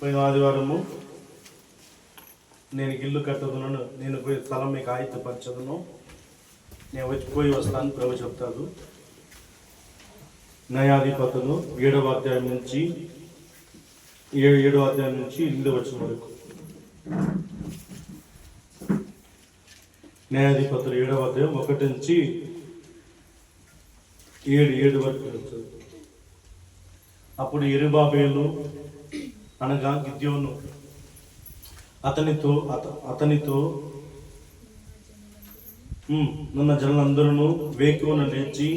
పోయిన ఆదివారము నేను ఇల్లు కట్టుతున్నాను, నేను పోయి స్థలం మీకు ఆయుధపరచదును, నేను పోయి వస్తాను ప్రభు చెప్తాడు. న్యాయాధిపతులు 7వ అధ్యాయం నుంచి 8వ వచనం వరకు. న్యాయాధిపతులు 7వ అధ్యాయం 1 నుంచి 7 వరకు. అప్పుడు యెరుబాబేలు అనగా గిద్యోను అతనితో నున్న జనులందరూ వేకువన లేచి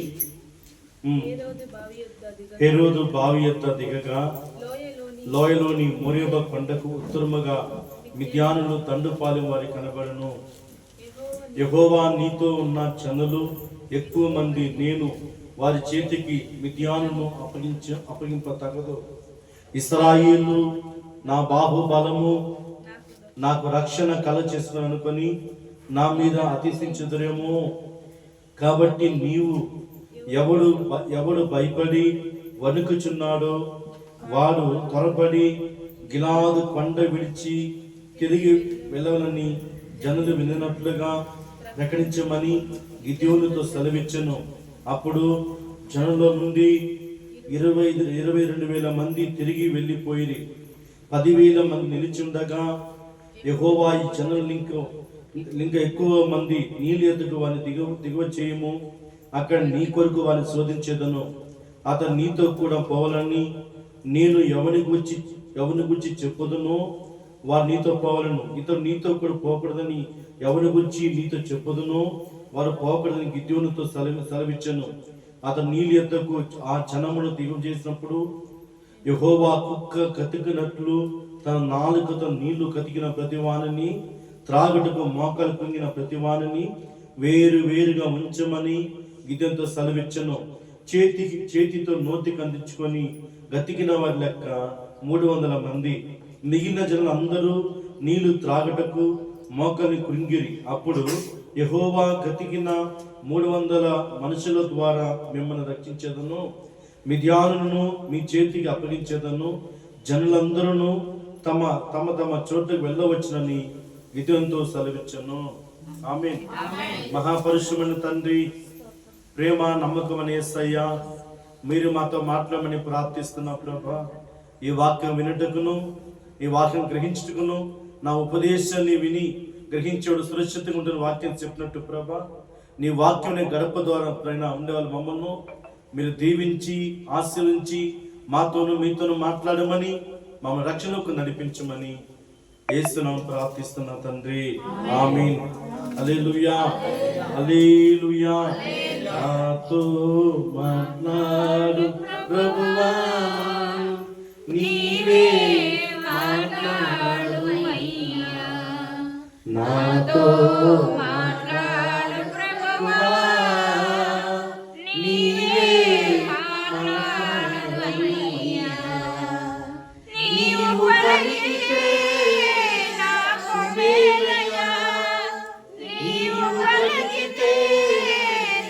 హెరోదు బావి యొద్ద దిగగా లోయలోని మోరియబ కొండకు ఉత్తరముగా మిద్యానులు తండుపాలెం వారి కనబడను. యెహోవా నీతో ఉన్న జనులు ఎక్కువ మంది, నేను వారి చేతికి మిద్యానును అప్పగింప తగదు. ఇశ్రాయేలు నా బాహుబలము, నాకు రక్షణ కలచేసిన అనుకొని నా మీద అతిశించుదురేమో. కాబట్టి నీవు ఎవడు భయపడి వణుకుచున్నాడో వాడు త్వరపడి గిలాదు కొండ విడిచి తిరిగి వెళ్ళవలని జనులు వినినట్లుగా ప్రకటించమని గిద్యోనుతో సెలవిచ్చెను. అప్పుడు జనుల నుండి 22,000 మంది తిరిగి వెళ్ళిపోయి 10,000 మంది నిలిచుండగా యెహోవా ఈ జనులు ఇంకా ఎక్కువ మంది నీళ్ళు ఎదుటి వారిని దిగువ చేయము, అక్కడ నీ కొరకు వారిని శోధించేదను. అతను నీతో కూడా పోవాలని నేను ఎవరి గురించి చెప్పుదునో వారు నీతో పోవాలను. ఇతడు నీతో కూడా పోకూడదని ఎవరి గురించి నీతో చెప్పుదునో వారు పోకూడదని గిద్యోనుతో సెలవిచ్చాను. అతను నీళ్ళు ఎద్దకు ఆ జనమును దిగువ చేసినప్పుడు యెహోవా కుక్క కతికినట్లు తన నాలుకతో నీళ్లు కతికిన ప్రతివానిని, త్రాగుటకు మోకాలు కుంగిన ప్రతివానిని వేరుగా ఉంచమని గిద్యోనుతో సెలవిచ్చెను. చేతితో నోతికి అందించుకొని గతికిన వారి లెక్క 300 మంది. మిగిలిన జనులు అందరూ నీళ్లు త్రాగటకు మోకాలి కృంగిరి. అప్పుడు యెహోవా గతికిన 300 మనుషుల ద్వారా మిమ్మల్ని రక్షించేదను, మిద్యానును మీ చేతికి అప్పగించేదను. జనులందరూ తమ తమ తమ చోటుకు వెళ్ళవచ్చునని గిద్యోనుతో సెలవిచ్చెను. ఆమేన్. మహాపరిశుద్ధమైన తండ్రి, ప్రేమ నమ్మకమైన యేసయ్యా, మీరు మాతో మాట్లాడమని ప్రార్థిస్తున్నా ప్రభా. ఈ వాక్యం వినుటకును, ఈ వాక్యం గ్రహించుటకును, నా ఉపదేశాన్ని విని గ్రహించేవాడు సురక్షితంగా ఉంటున్న వాక్యం చెప్పినట్టు ప్రభా, నీ వాక్యం గడప ద్వారా పైన ఉండేవాళ్ళు మమ్మల్ని మీరు దీవించి ఆశీర్వించి మాతోను మీతోను మాట్లాడమని మమ్మల్ని రక్షణకు నడిపించమని యేసునామమున ప్రార్థిస్తున్నా తండ్రి. ఆమేన్. హల్లెలూయా, హల్లెలూయా. నాతో మాట్లాడు ప్రభువా, నీవే మాట్లాడుమయ్యా. నాతో మాట్లాడు ప్రభువా, నీవే మాట్లాడుమయ్యా. నీవు పలికితే నాకు మేలయ్యా, నీవు పలికితే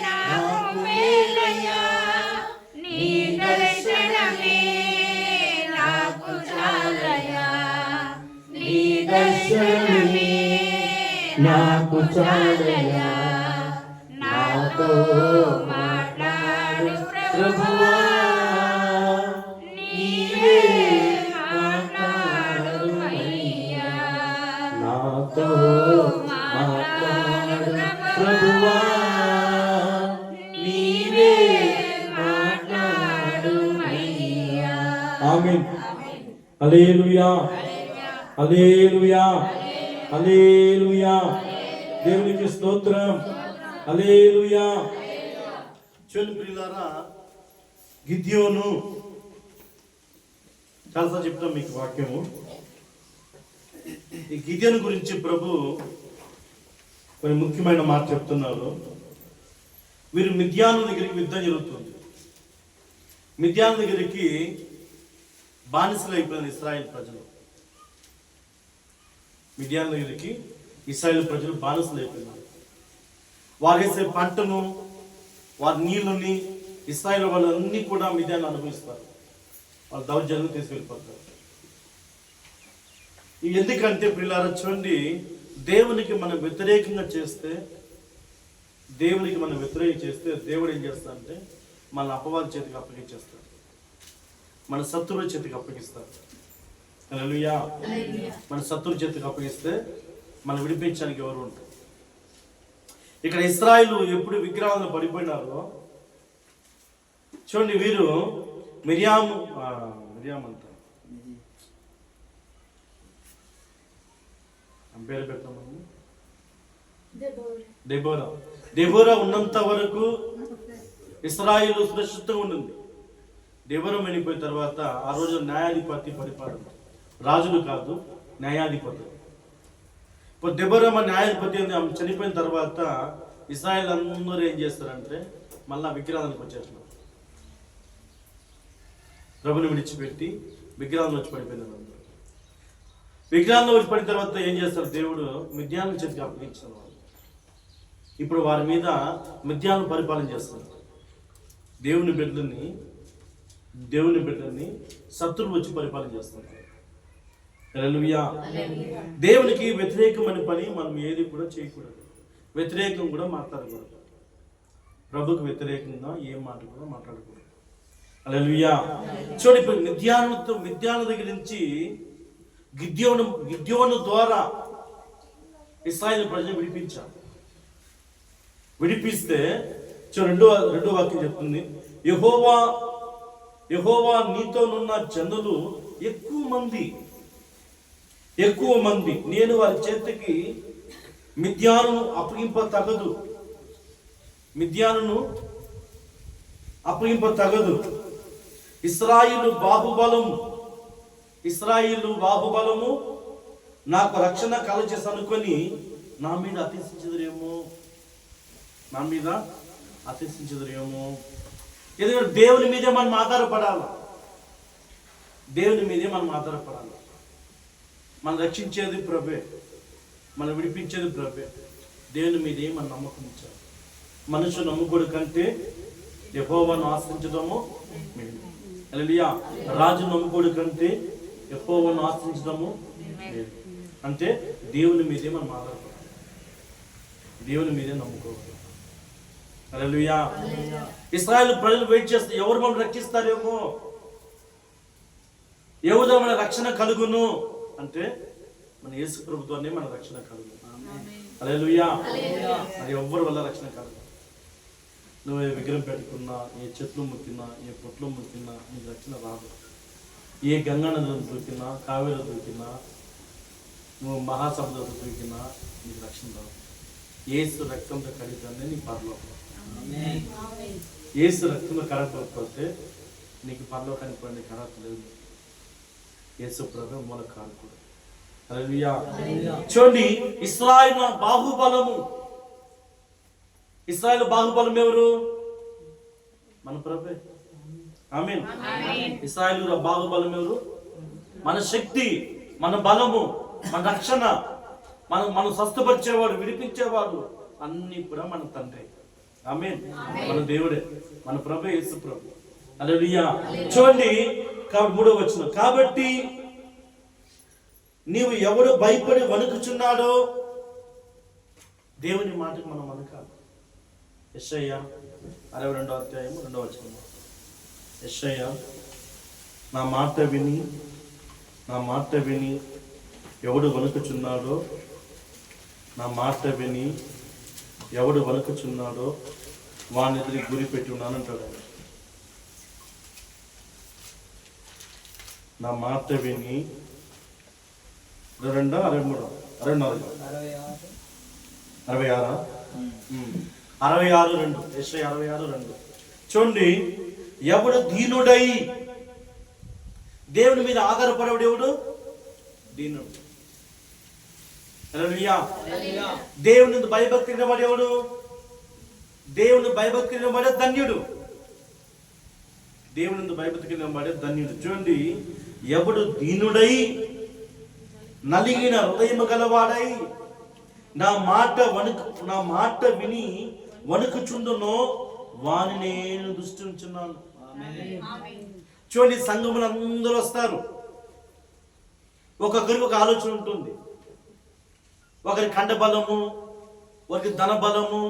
నాకు మేలయ్యా. నీ దర్శనమే నాకు చాలయ్యా, నీ దర్శనమే నాకు చాలయ్యా. నాతో మాట్లాడు ప్రభువా, నీవే మాట్లాడుమయ్యా. నాతో మాట్లాడు ప్రభువా, నీవే మాట్లాడుమయ్యా. ఆమేన్. హల్లెలూయా, హల్లెలూయా, హల్లెలూయా. దేవునికి స్తోత్రం. హల్లెలూయా. చూడండి ప్రియులారా, గిద్యోను చాలాసార్లు చెప్తాం మీకు వాక్యము. ఈ గిద్యోను గురించి ప్రభు కొన్ని ముఖ్యమైన మాట చెప్తున్నారు. వీరు మిద్యాను దగ్గరికి యుద్ధం జరుగుతుంది. మిద్యాను దగ్గరికి బానిసలు అయిపోయిన ఇశ్రాయేల్ ప్రజలు. మిద్యాను దగ్గరికి ఇశ్రాయేల్ ప్రజలు బానిసలు అయిపోయినారు. వారు వేసే పంటను, వారి నీళ్ళని ఇశ్రాయేల్ వాళ్ళన్నీ కూడా మిద్యాను అనుభవిస్తారు. వాళ్ళు దౌర్జన్యం తీసుకెళ్ళిపోతారు. ఎందుకంటే పిల్లలు చూడండి, దేవునికి మనం వ్యతిరేకంగా చేస్తే, దేవుడు ఏం చేస్తాడంటే మన అపవాది చేతికి అప్పగించేస్తాడు, మన శత్రువుల చేతికి అప్పగిస్తాడు. హల్లెలూయా. మన శత్రువుల చేతికి అప్పగిస్తే మనం విడిపించడానికి ఎవరు ఉంటారు? ఇక్కడ ఇశ్రాయేలు ఎప్పుడు విగ్రహాలను పడిపోయినారో చూడండి, వీరు మిరియాము అంట పేరు పెట్టాము, దెబోరా ఉన్నంత వరకు ఇశ్రాయేలు సురక్షితంగా ఉండింది. దెబోరా వెళ్ళిపోయిన తర్వాత ఆ రోజు న్యాయాధిపతి పరిపాలన, రాజులు కాదు న్యాయాధిపతి. ఇప్పుడు దెబోరా న్యాయాధిపతి చనిపోయిన తర్వాత ఇశ్రాయేల్ అందరూ ఏం చేస్తారంటే మళ్ళా విగ్రహాలకు వచ్చేస్తున్నారు. ప్రభుని విడిచిపెట్టి విగ్రహాలను వచ్చి పడిపోయినారు. విగ్రహాల్లో వచ్చి పడిన తర్వాత ఏం చేస్తారు? దేవుడు మిద్యాను చేతికి అప్పగించారు. ఇప్పుడు వారి మీద మిద్యాను పరిపాలన చేస్తారు. దేవుని బిడ్డల్ని శత్రువులు వచ్చి పరిపాలన చేస్తారు. హల్లెలూయా. దేవునికి వ్యతిరేకమైన పని మనం ఏది కూడా చేయకూడదు, వ్యతిరేకం కూడా మాట్లాడకూడదు. ప్రభుకు వ్యతిరేకంగా ఏం మాట కూడా మాట్లాడకూడదు. హల్లెలూయా. చూడండి, ఇప్పుడు మిద్యాను దగ్గర నుంచి గిద్యోను ద్వారా ఇశ్రాయేలు ప్రజలు విడిపిస్తే రెండో వాక్యం చెప్తుంది, యెహోవా నీతోనున్న జనులు ఎక్కువ మంది, నేను వారి చేతికి మిద్యాను అప్పగింప తగదు. ఇశ్రాయేలు బాహుబలము నాకు రక్షణ కలచేసి అనుకొని నా మీద అతిశించదురేమో. ఎందుకంటే దేవుని మీదే మనం ఆధారపడాలి. మనం రక్షించేది ప్రభే, మనం విడిపించేది ప్రభే. దేవుని మీదే మనం నమ్మకం ఇచ్చాలి. మనుషులు నమ్ముకోడు కంటే యెహోవాను ఆశ్రయించడము మేలు. హల్లెలూయా. రాజు నమ్ముకోడు కంటే యెహోవాను ఆశ్రయించడము మేలు. అంటే దేవుని మీదే మనం ఆధారపడాలి, దేవుని మీదే నమ్ముకోవాలి. హల్లెలూయా. ఇశ్రాయేలు ప్రజలు వెయిట్ చేస్తే ఎవరు మనం రక్షిస్తారేమో, ఏ విధమైన రక్షణ కలుగును అంటే మన యేసు ప్రభుత్వాన్ని మన రక్షణ కలుగు. హల్లెలూయా. అది ఎవ్వరి వల్ల రక్షణ కలుగు. నువ్వు ఏ విగ్రహం పెట్టుకున్నా, ఏ చెట్లు ముక్కినా, ఏ పొట్లు ముక్కినా నీకు రక్షణ రాదు. ఏ గంగా నదులను దూకినా, కావేరు దూకినా, నువ్వు మహాసముద్రంలో దూకినా నీకు రక్షణ రాదు. యేసు రక్తంతో కడిగితేనే నీకు పరలోకం. యేసు రక్తంలో కడగకపోతే నీకు పరలోకానికి పడిన కడత లేదు. యేసు ప్రభు మూల కారకుడు. హల్లెలూయా. చూడండి, ఇశ్రాయేలు బాహుబలం ఎవరు? మన ప్రభే. ఆమేన్. ఇశ్రాయేలు బాహుబలం ఎవరు? మన శక్తి, మన బలము, మన రక్షణ, మనం స్వస్థపరిచేవాడు, విడిపించేవాడు అన్ని కూడా మన తండ్రి. ఆమేన్. మన దేవుడే, మన ప్రభు యేసు ప్రభు. హల్లెలూయా. చూడండి, 3వ వచనం, కాబట్టి నీవు ఎవడు భయపడి వణుకుచున్నాడో దేవుని మాటకు మనం వణకాలి. యెషయా 62వ అధ్యాయం 2వ వచనం. యెషయా, నా మాట విని ఎవడు వణుకుచున్నాడో, నా మాట విని ఎవడు వణుకుచున్నాడో వాని ఎదురికి గురి పెట్టి ఉన్నాను అంటాడు. నా మాట విని 66 చూడండి, ఎవడు దీనుడై, దేవుని మీద ఆధారపడేవాడు ఎవడు? దీనుడు. హల్లెలూయా. దేవుని భయభక్తి వాడేవాడు? దేవుని భయభక్తి వాడే ధన్యుడు. దేవుని భయభక్తి వాడే ధన్యుడు. చూడండి, ఎవడు దీనుడై నలిగిన హృదయము గలవాడై నా మాట విని వణుకుచుండునో వాని నేను దృష్టించున్నాను. చూడండి, సంఘములు అందరూ వస్తారు, ఒక్కొక్కరికి ఒక ఆలోచన ఉంటుంది. ఒకరి ఖండ బలము, ఒకరికి ధన బలము,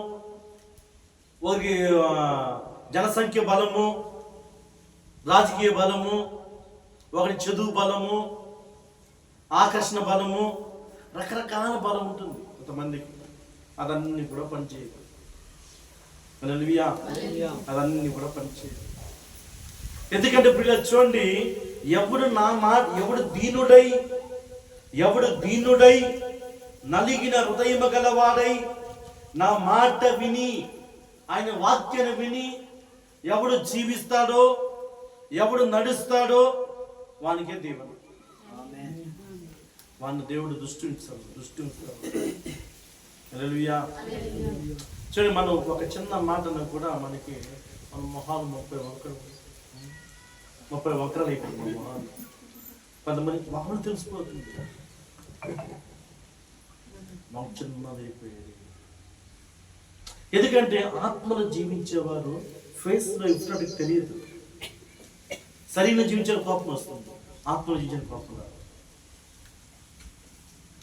ఒకరికి జనసంఖ్య బలము, రాజకీయ బలము, ఒకరి చదువు బలము, ఆకర్షణ బలము, రకరకాల బలం ఉంటుంది కొంతమందికి. అదన్నీ కూడా పనిచేయదు. హల్లెలూయా. అదన్నీ కూడా పనిచేయదు. ఎందుకంటే పిల్లలు చూడండి, ఎవడు దీనుడై నలిగిన హృదయము గలవాడై నా మాట విని ఆయన వాక్యాన్ని విని ఎవడు జీవిస్తాడో, ఎవడు నడుస్తాడో వానికే దీవెన. వాడిని దేవుడు దృష్టించాడు. హల్లెలూయా. చూడండి, మనం ఒక చిన్న మాటను కూడా మనకి మన మొహాలు 30 వక్రాలు అయిపోయింది. మొహాలు కొంతమందికి మొహం తెలిసిపోతుంది, మొహం చిన్నదైపోయేది. ఎందుకంటే ఆత్మలో జీవించేవారు ఫేస్ లో ఇప్పటికి తెలియదు. శరీరంలో జీవించే కోపం వస్తుంది, ఆత్మలో జీవించే కోపం రాదు.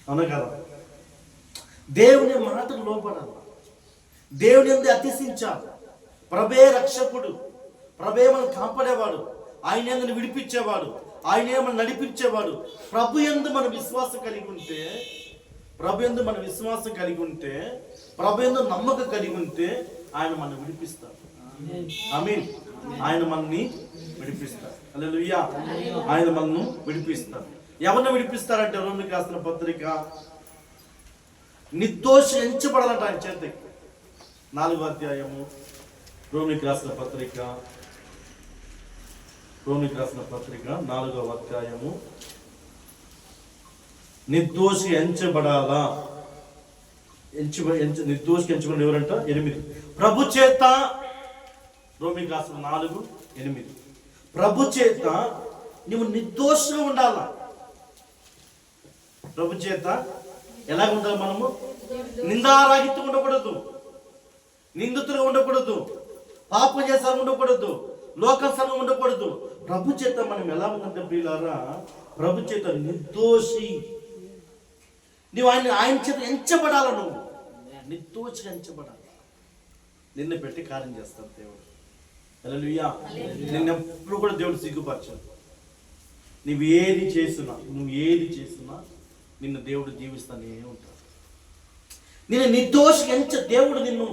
అవునా కదా? దేవుని మాటకు లోపడాలి, దేవుని యందు అతిశించాలి. ప్రభే రక్షకుడు, ప్రభే మనం కాపాడేవాడు, ఆయన యందు విడిపించేవాడు, ఆయనే మనం నడిపించేవాడు. ప్రభు యందు మన విశ్వాసం కలిగి ఉంటే, ప్రభు యందు మన విశ్వాసం కలిగి ఉంటే, ప్రభు యందు నమ్మకం కలిగి ఉంటే ఆయన మనం విడిపిస్తాడు. ఆమేన్. ఆయన మనల్ని విడిపిస్తాడు. హల్లెలూయా. ఆయన మనల్ని విడిపిస్తాడు. ఎవరిని విడిపిస్తారంటే రోమీయులకు రాసిన పత్రిక నిర్దోషి ఎంచబడాలంట ఆయన చేతికి. 4వ అధ్యాయము రోమీయులకు రాసిన పత్రిక 4వ అధ్యాయము. నిర్దోషి ఎంచబడాలా, నిర్దోషి ఎంచబడి ఎవరంట? 8 ప్రభు చేత. రోమీయులకు రాసిన 4:8 ప్రభు చేత నువ్వు నిర్దోషంగా ఉండాలా. ప్రభు చేత ఎలా ఉండాలి? మనము నిందారాహిత్యం ఉండకూడదు, నిందితులుగా ఉండకూడదు, పాపం చేసాలు ఉండకూడదు, లోకసనం ఉండకూడదు. ప్రభు చేత మనం ఎలా ఉందంటే ప్రియులారా, ప్రభు చేత నిర్దోషి. నువ్వు ఆయన చేత ఎంచబడాల, నువ్వు నిర్దోషిగా ఎంచబడాలి. నిన్ను పెట్టి కార్యం చేస్తాడు దేవుడు. హల్లెలూయా. నిన్నెప్పుడు కూడా దేవుడు సిగ్గుపరచాడు. నువ్వు ఏది చేసినా నిన్ను దేవుడు జీవిస్తానే ఉంటాడు. నేను నిర్దోషిగా దేవుడు నిన్ను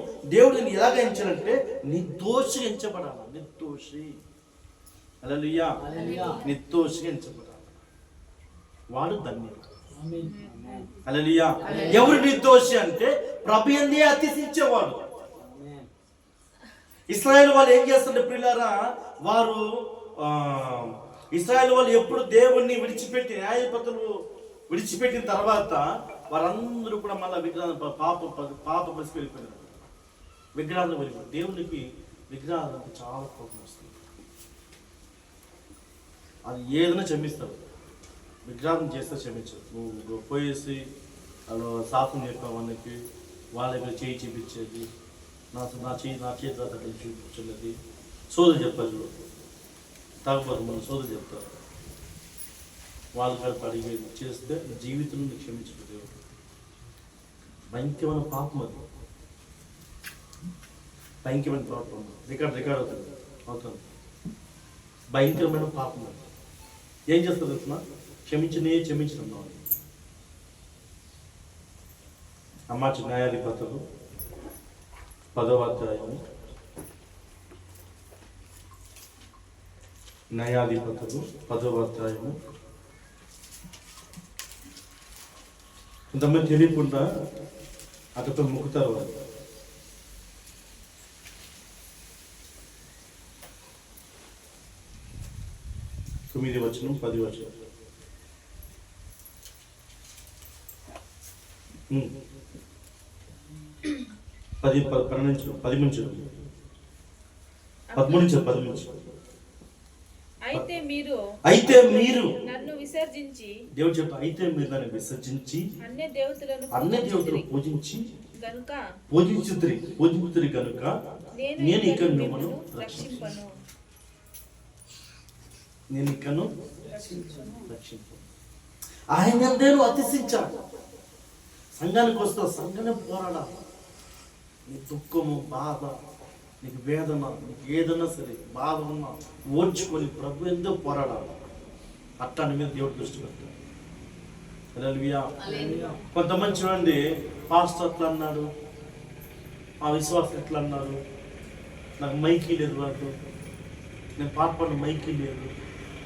ఎలాగ ఎంచాలంటే నిర్దోషిగా ఎంచబడాలి. నిర్దోషి. హల్లెలూయా. నిర్దోషిగా ఎంచబడాలి. వాడు ధన్యుడు. హల్లెలూయా. ఎవరు నిర్దోషి అంటే ప్రభు యందే అతిశించేవాడు. ఇశ్రాయేలు వాళ్ళు ఏం చేస్తుంటే ప్రియులారా, ఇశ్రాయేలు వాళ్ళు ఎప్పుడు దేవుణ్ణి విడిచిపెట్టి, న్యాయపతులు విడిచిపెట్టిన తర్వాత వారందరూ కూడా మళ్ళీ విగ్రహాలు పాప పరిస్థితి వెళ్ళిపోయినారు. విగ్రహాలను వెళ్ళిపోయారు. దేవునికి విగ్రహాలకు చాలా కోపం వస్తుంది. అది ఏదైనా క్షమిస్తారు, విగ్రహం చేస్తే క్షమించరు. నువ్వు పోయేసి వాళ్ళు శాపం చెప్పావు వాళ్ళ దగ్గర చేయి చూపించేది, నా చేతి అక్కడ చూపించున్నది, సోదరు చెప్పారు. తాగుబారు మనం సోదరు చెప్తారు. వాళ్ళు కలిపి అడిగి చేస్తే జీవితంలో క్షమించడు దేవుడు. భయంకరమైన పాపం అది, భయంకరమైన పాపం. రికార్డ్ అవుతుంది. భయంకరమైన పాపం అది. ఏం చేస్తారు తెలుసిన? క్షమించడం. అమ్మాచి న్యాయాధిపతులు 10వ అధ్యాయము. న్యాయాధిపతులు 10వ అధ్యాయము. కొంతమంది తెలియకుండా అతనితో మొక్కుతారు. వారు 9 వచనం 10 వచనం. 10 నుంచి అయితే మీరు నన్ను విసర్జించి, దేవుడు చెప్తా, అయితే మీరు నన్ను విసర్జించి అన్య దేవతలను పూజించుదురి కనుక నేను ఇక మిమ్మల్ని రక్షింపను. ఆయన ఎందే నువ్వు అతిశించాడు. సంఘానికి వస్తావు, సంఘాన్ని పోరాడాలి. నీ దుఃఖము, బాధ, నీకు వేదన, నీకు ఏదన్నా సరే బాధ ఉన్నా ఓర్చుకొని ప్రభు ఎందుకు పోరాడాలి. అట్టాని మీద దేవుడు దృష్టి పెట్టాడు. హల్లెలూయా. కొంతమంది చూడండి, పాస్టర్ ఎట్లా అన్నాడు, ఆ విశ్వాసం ఎట్లా అన్నారు, నాకు మైకి లేదు, వాళ్ళు నేను పాట పాడిన మైకి లేదు,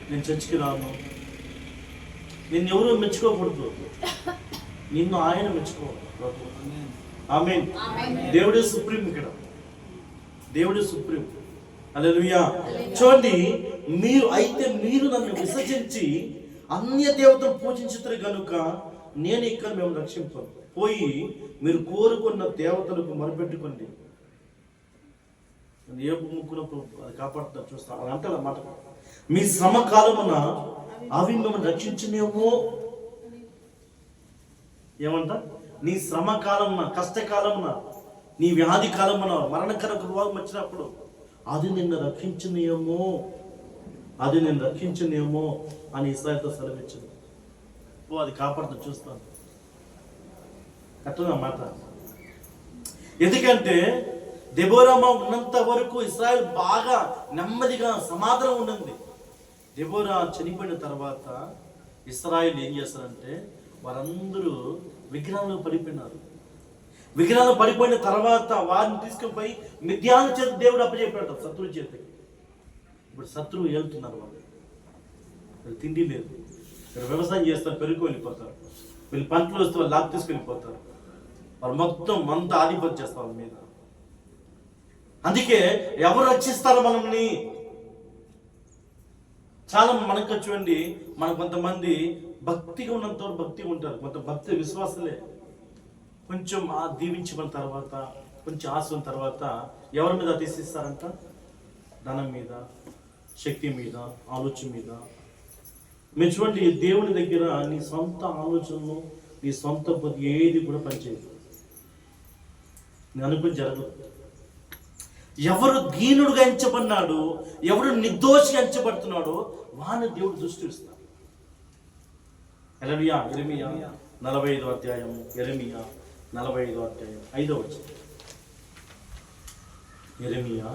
నేను చర్చికి రాను. నిన్ను ఎవరూ మెచ్చుకోకూడదు, నిన్ను ఆయన మెచ్చుకోవాలి. ఆమేన్. దేవుడే సుప్రీం, ఇక్కడ దేవుడే సుప్రీం. హల్లెలూయా. చూడండి, మీరు నన్ను విసర్జించి అన్య దేవతలు పూజించుతారు కనుక నేను ఇక్కడ మేము రక్షింపను. పోయి మీరు కోరుకున్న దేవతలకు మొరపెట్టుకోండి, ఏ ముక్కునప్పుడు అది కాపాడుతున్నారు చూస్తాం. అది అంటే మాట, మీ శ్రమ కాలమున అవి మిమ్మల్ని రక్షించినేమో. ఏమంట? నీ శ్రమ కాలమున, కష్టకాలమున, నీ వ్యాధి కాలమున, మరణకర రోగం వచ్చినప్పుడు అది నిన్ను రక్షించినేమో, అది నేను రక్షించినేమో అని ఇశ్రాయేలుతో సెలవిచ్చింది. అది కాపాడుతూ చూస్తాను. కరెక్ట్గా మాట. ఎందుకంటే దెబోరమ్మ ఉన్నంత వరకు ఇశ్రాయేలు బాగా నెమ్మదిగా సమాధానం ఉండింది. దెబోరా చనిపోయిన తర్వాత ఇశ్రాయేలు ఏం చేస్తారంటే వారందరూ విగ్రహాలు పడిపోయినారు. విగ్రహాలు పడిపోయిన తర్వాత వారిని తీసుకుపోయి మిద్యాన చేత దేవుడు అప్పచెప్పాడు, శత్రువు చేతికి. ఇప్పుడు శత్రువు వెళ్తున్నారు, వాళ్ళు తిండి లేదు, ఇక్కడ వ్యవసాయం చేస్తారు, పెరుగు వెళ్ళిపోతారు, వీళ్ళు పంటలు వస్తే వాళ్ళు లాక్ తీసుకెళ్ళిపోతారు, వాళ్ళు మొత్తం అంతా ఆధిపత్యం చేస్తారు వాళ్ళ మీద. అందుకే ఎవరు రక్షిస్తారు మనల్ని? చాలా మనకు చూడండి, మన కొంతమంది భక్తిగా ఉన్నంత భక్తిగా ఉంటారు, కొంత భక్తి విశ్వాసలే. కొంచెం దీవించిన తర్వాత, కొంచెం ఆశ ఉన్న తర్వాత ఎవరి మీద అతిశిస్తారంట? ధనం మీద, శక్తి మీద, ఆలోచన మీద. మీరు చూడండి, దేవుని దగ్గర నీ సొంత ఆలోచనలు, నీ సొంత బుద్ధి ఏది కూడా పనిచేయదు. నేను అనుకుని జరగదు. ఎవరు దీనుడుగా ఎంచబడినాడు, ఎవరు నిర్దోషిగా ఎంచబడుతున్నాడో వాని దేవుడు దృష్టి ఇస్తాడు. యెరెమీయా 45వ అధ్యాయం, యెరెమీయా 45వ అధ్యాయం 5వ వచనం. యెరెమీయా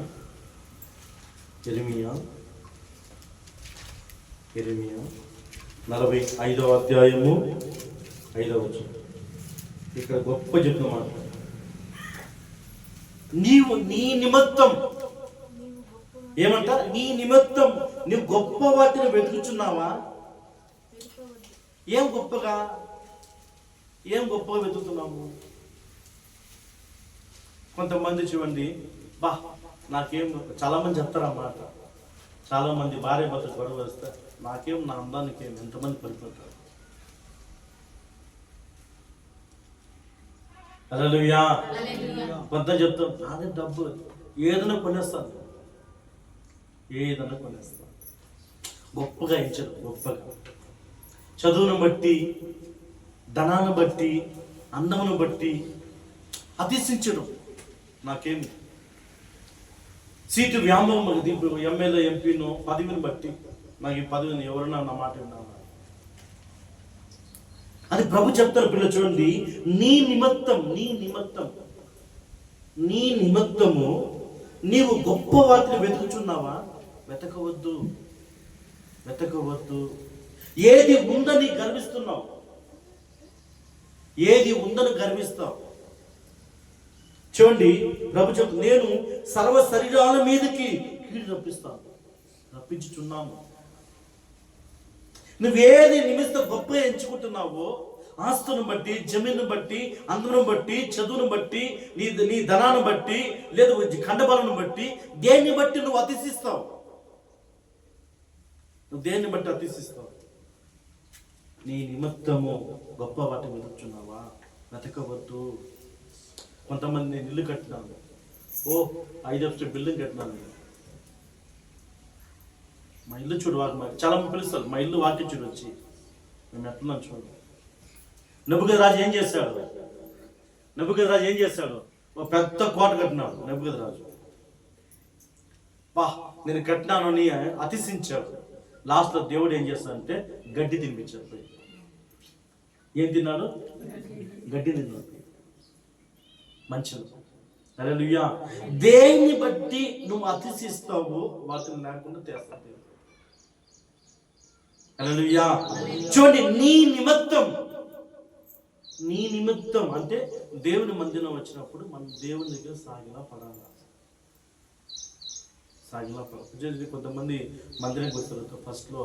45వ అధ్యాయము 5వ వచనం. ఇక్కడ గొప్ప చెప్తున్న మాట, నీవు నీ నిమిత్తం ఏమంట? నీ నిమిత్తం నీవు గొప్ప వాటిని వెతుకుచున్నావా? ఏం గొప్పగా వెతుకుతున్నాము? కొంతమంది చూడండి, నాకేం, చాలా మంది చెప్తారు అన్నమాట. చాలా మంది భార్య భర్త గొడవ వస్తే నాకేం, నా అందానికి ఏం, ఎంతమంది పడిపోతారు. హల్లెలూయా. కొంత చెప్తాం, నాదే డబ్బు, ఏదైనా కొనేస్తాను. గొప్పగా ఇచ్చారు. గొప్పగా చదువును బట్టి, ధనాన్ని బట్టి, అందమును బట్టి అతిశించడం. నాకేమి సీటు వ్యామోహం, ఎమ్మెల్యే ఎంపీను పదవిని బట్టి, నాకు ఈ పదవిని ఎవరన్నా నా మాట విన్నా అని ప్రభు చెప్తారు. పిల్లలు చూడండి, నీ నిమిత్తము నీవు గొప్ప వాటిని వెతుకుచున్నావా? వెతకవద్దు. ఏది ఉందని గర్విస్తున్నావు, ఏది ఉందని గర్విస్తావు. చూడండి, ప్రభు చెప్తూ, నేను సర్వ శరీరాల మీదకి కీడు రప్పించుచున్నాను. నువ్వేది నిమిత్తం గొప్పగా ఎంచుకుంటున్నావో, ఆస్తును బట్టి, జమీను బట్టి, అందరం బట్టి, చదువును బట్టి, నీ ధనాన్ని బట్టి, లేదు ఖండబలను బట్టి, దేన్ని బట్టి నువ్వు అతిశిస్తావు? దేన్ని బట్టి అతిశిస్తావు? నీ నిమిత్తము గొప్ప వాటిని వెతుకుచున్నావా? వెతకవద్దు. కొంతమంది నేను ఇల్లు కట్టినాను, 5 బిల్డింగ్ కట్టినాను, మా ఇల్లు చూడు, చాలా మంది పిలుస్తారు, మా ఇల్లు వాకి చూడు వచ్చి, మేము ఎట్లున్నాం చూడు. నెబుకద్రాజు ఏం చేశాడు? ఒక పెద్ద కోట కట్టినాడు నెబుకద్రాజు. నేను కట్టినాను అని అతిశించాడు. లాస్ట్లో దేవుడు ఏం చేస్తాడంటే గడ్డి తినిపించాడు. ఏం తిన్నాడు? గడ్డి తిన్నాడు. మంచిది. హల్లెలూయా. దేన్ని బట్టి నువ్వు అతిశిస్తావు వాటిని లేకుండా చేస్తావు. హల్లెలూయా. చూడండి, నీ నిమిత్తం అంటే దేవుని మందిరం వచ్చినప్పుడు మనం దేవుని దగ్గర సాగిలా పడాలి. కొంతమంది మందిరానికి వస్తారు, ఫస్ట్లో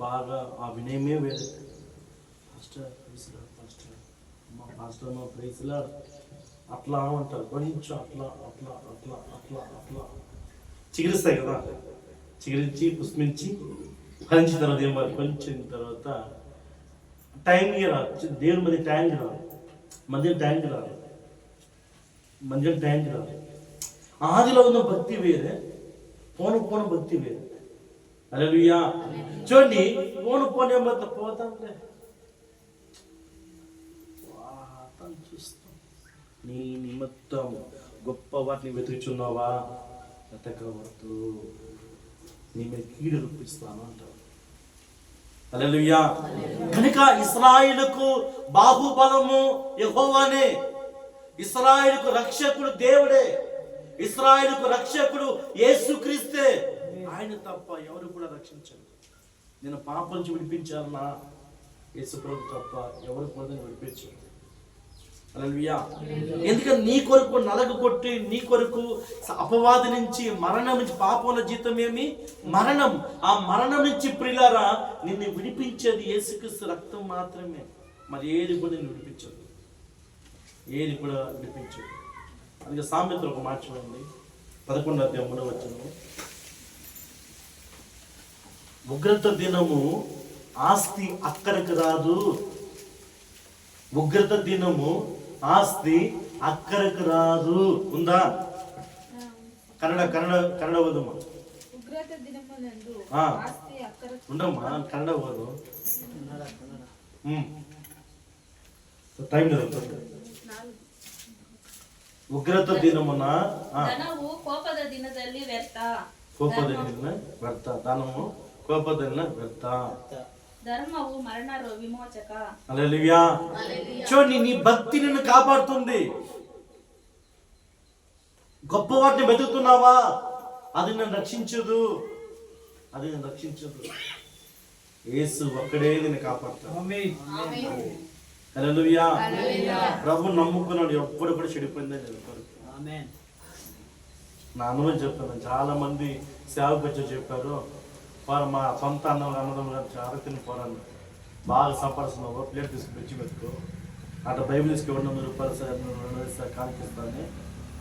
బాగా ఆ వినయమే వేరే. పాస్టర్ ప్రైజ్లా అట్లా అంటారు, కొంచెం అట్లా చిగురిస్తాయి కదా. చిగురించి పుష్పించి ఫలించిన తర్వాత ఏం కొంచెం తర్వాత టైంకి రాదు. దేవుని మధ్య టైంకి రాదు, మందిరం టైంకి రాదు. ఆదిలో ఉన్న భక్తి వేరే, పోను భక్తి వేరే. హల్లెలూయా. చూడండి, పోను ఏమవుతా పోతాంలే చూస్తాం. నీ నిమిత్తం గొప్ప వాటిని వెతుకుచున్నావా? వెతకవద్దు, నీ మీద కీడు రూపిస్తాను అంటారు. హల్లెలూయా. కనుక ఇశ్రాయేలుకు బాహుబలము యెహోవానే, ఇశ్రాయేలుకు రక్షకుడు దేవుడే, ఇశ్రాయేలుకు రక్షకుడు యేసుక్రీస్తే. ఆయన తప్ప ఎవరు కూడా రక్షించరు. నేను పాపం నుంచి విడిపించాలన్నా యేసు ప్రభు తప్ప ఎవరు కూడా విడిపించరు. హల్లెలూయా. ఎందుకంటే నీ కొరకు నలగ కొట్టి, నీ కొరకు అపవాది నుంచి, మరణం నుంచి, పాపంలో జీతం ఏమి? మరణం. ఆ మరణం నుంచి ప్రియులారా నిన్ను విడిపించేది యేసుక్రీస్తు రక్తం మాత్రమే. మరి ఏది కూడా నిన్ను విడిపించదు, ఏది కూడా విడిపించదు. అందుకే సామెతలు ఒక మాట చూడండి, 11:3 ఉగ్రత దినము ఆస్తి అక్కరకు రాదు. ఉగ్రత దినము ఆస్తి అక్కరకు రాదు. ఉందా? కన్నడ ఓదమ్మా. ఉండమ్మా, కన్నడ ఓదు. టైం లేదు. ఉగ్రత దినమున ಕೋಪದ ದಿನದಲ್ಲಿ ವ್ಯರ್ಥ, ಧನವು ಕೋಪದ ದಿನ ವ್ಯರ್ಥ, ధర్మము మరణ విమోచక. హల్లెలూయా. చూడండి, నీ భక్తి నిన్ను కాపాడుతుంది. గొప్ప వాటిని వెతుకుతున్నావా? అది నన్ను రక్షించదు. యేసు ఒక్కడే నిన్ను కాపాడుతాడు. హల్లెలూయా. ప్రభు నమ్ముకున్నాడు, ఎప్పుడు కూడా చెడిపోయిందని చెప్తారు. నా అనుభవం చెప్తాను. చాలా మంది సేవకు వచ్చి చెప్పారు, మా సొంత అన్నదమ్ములు చాలా తిని పోరాను, బాగా సంపాదిస్తున్నావు, ప్లేట్ తీసుకుని బెచ్చి పెట్టుకో, అట్లా బైబిల్ తీసుకు 200 రూపాయలు కానిపిస్తాను,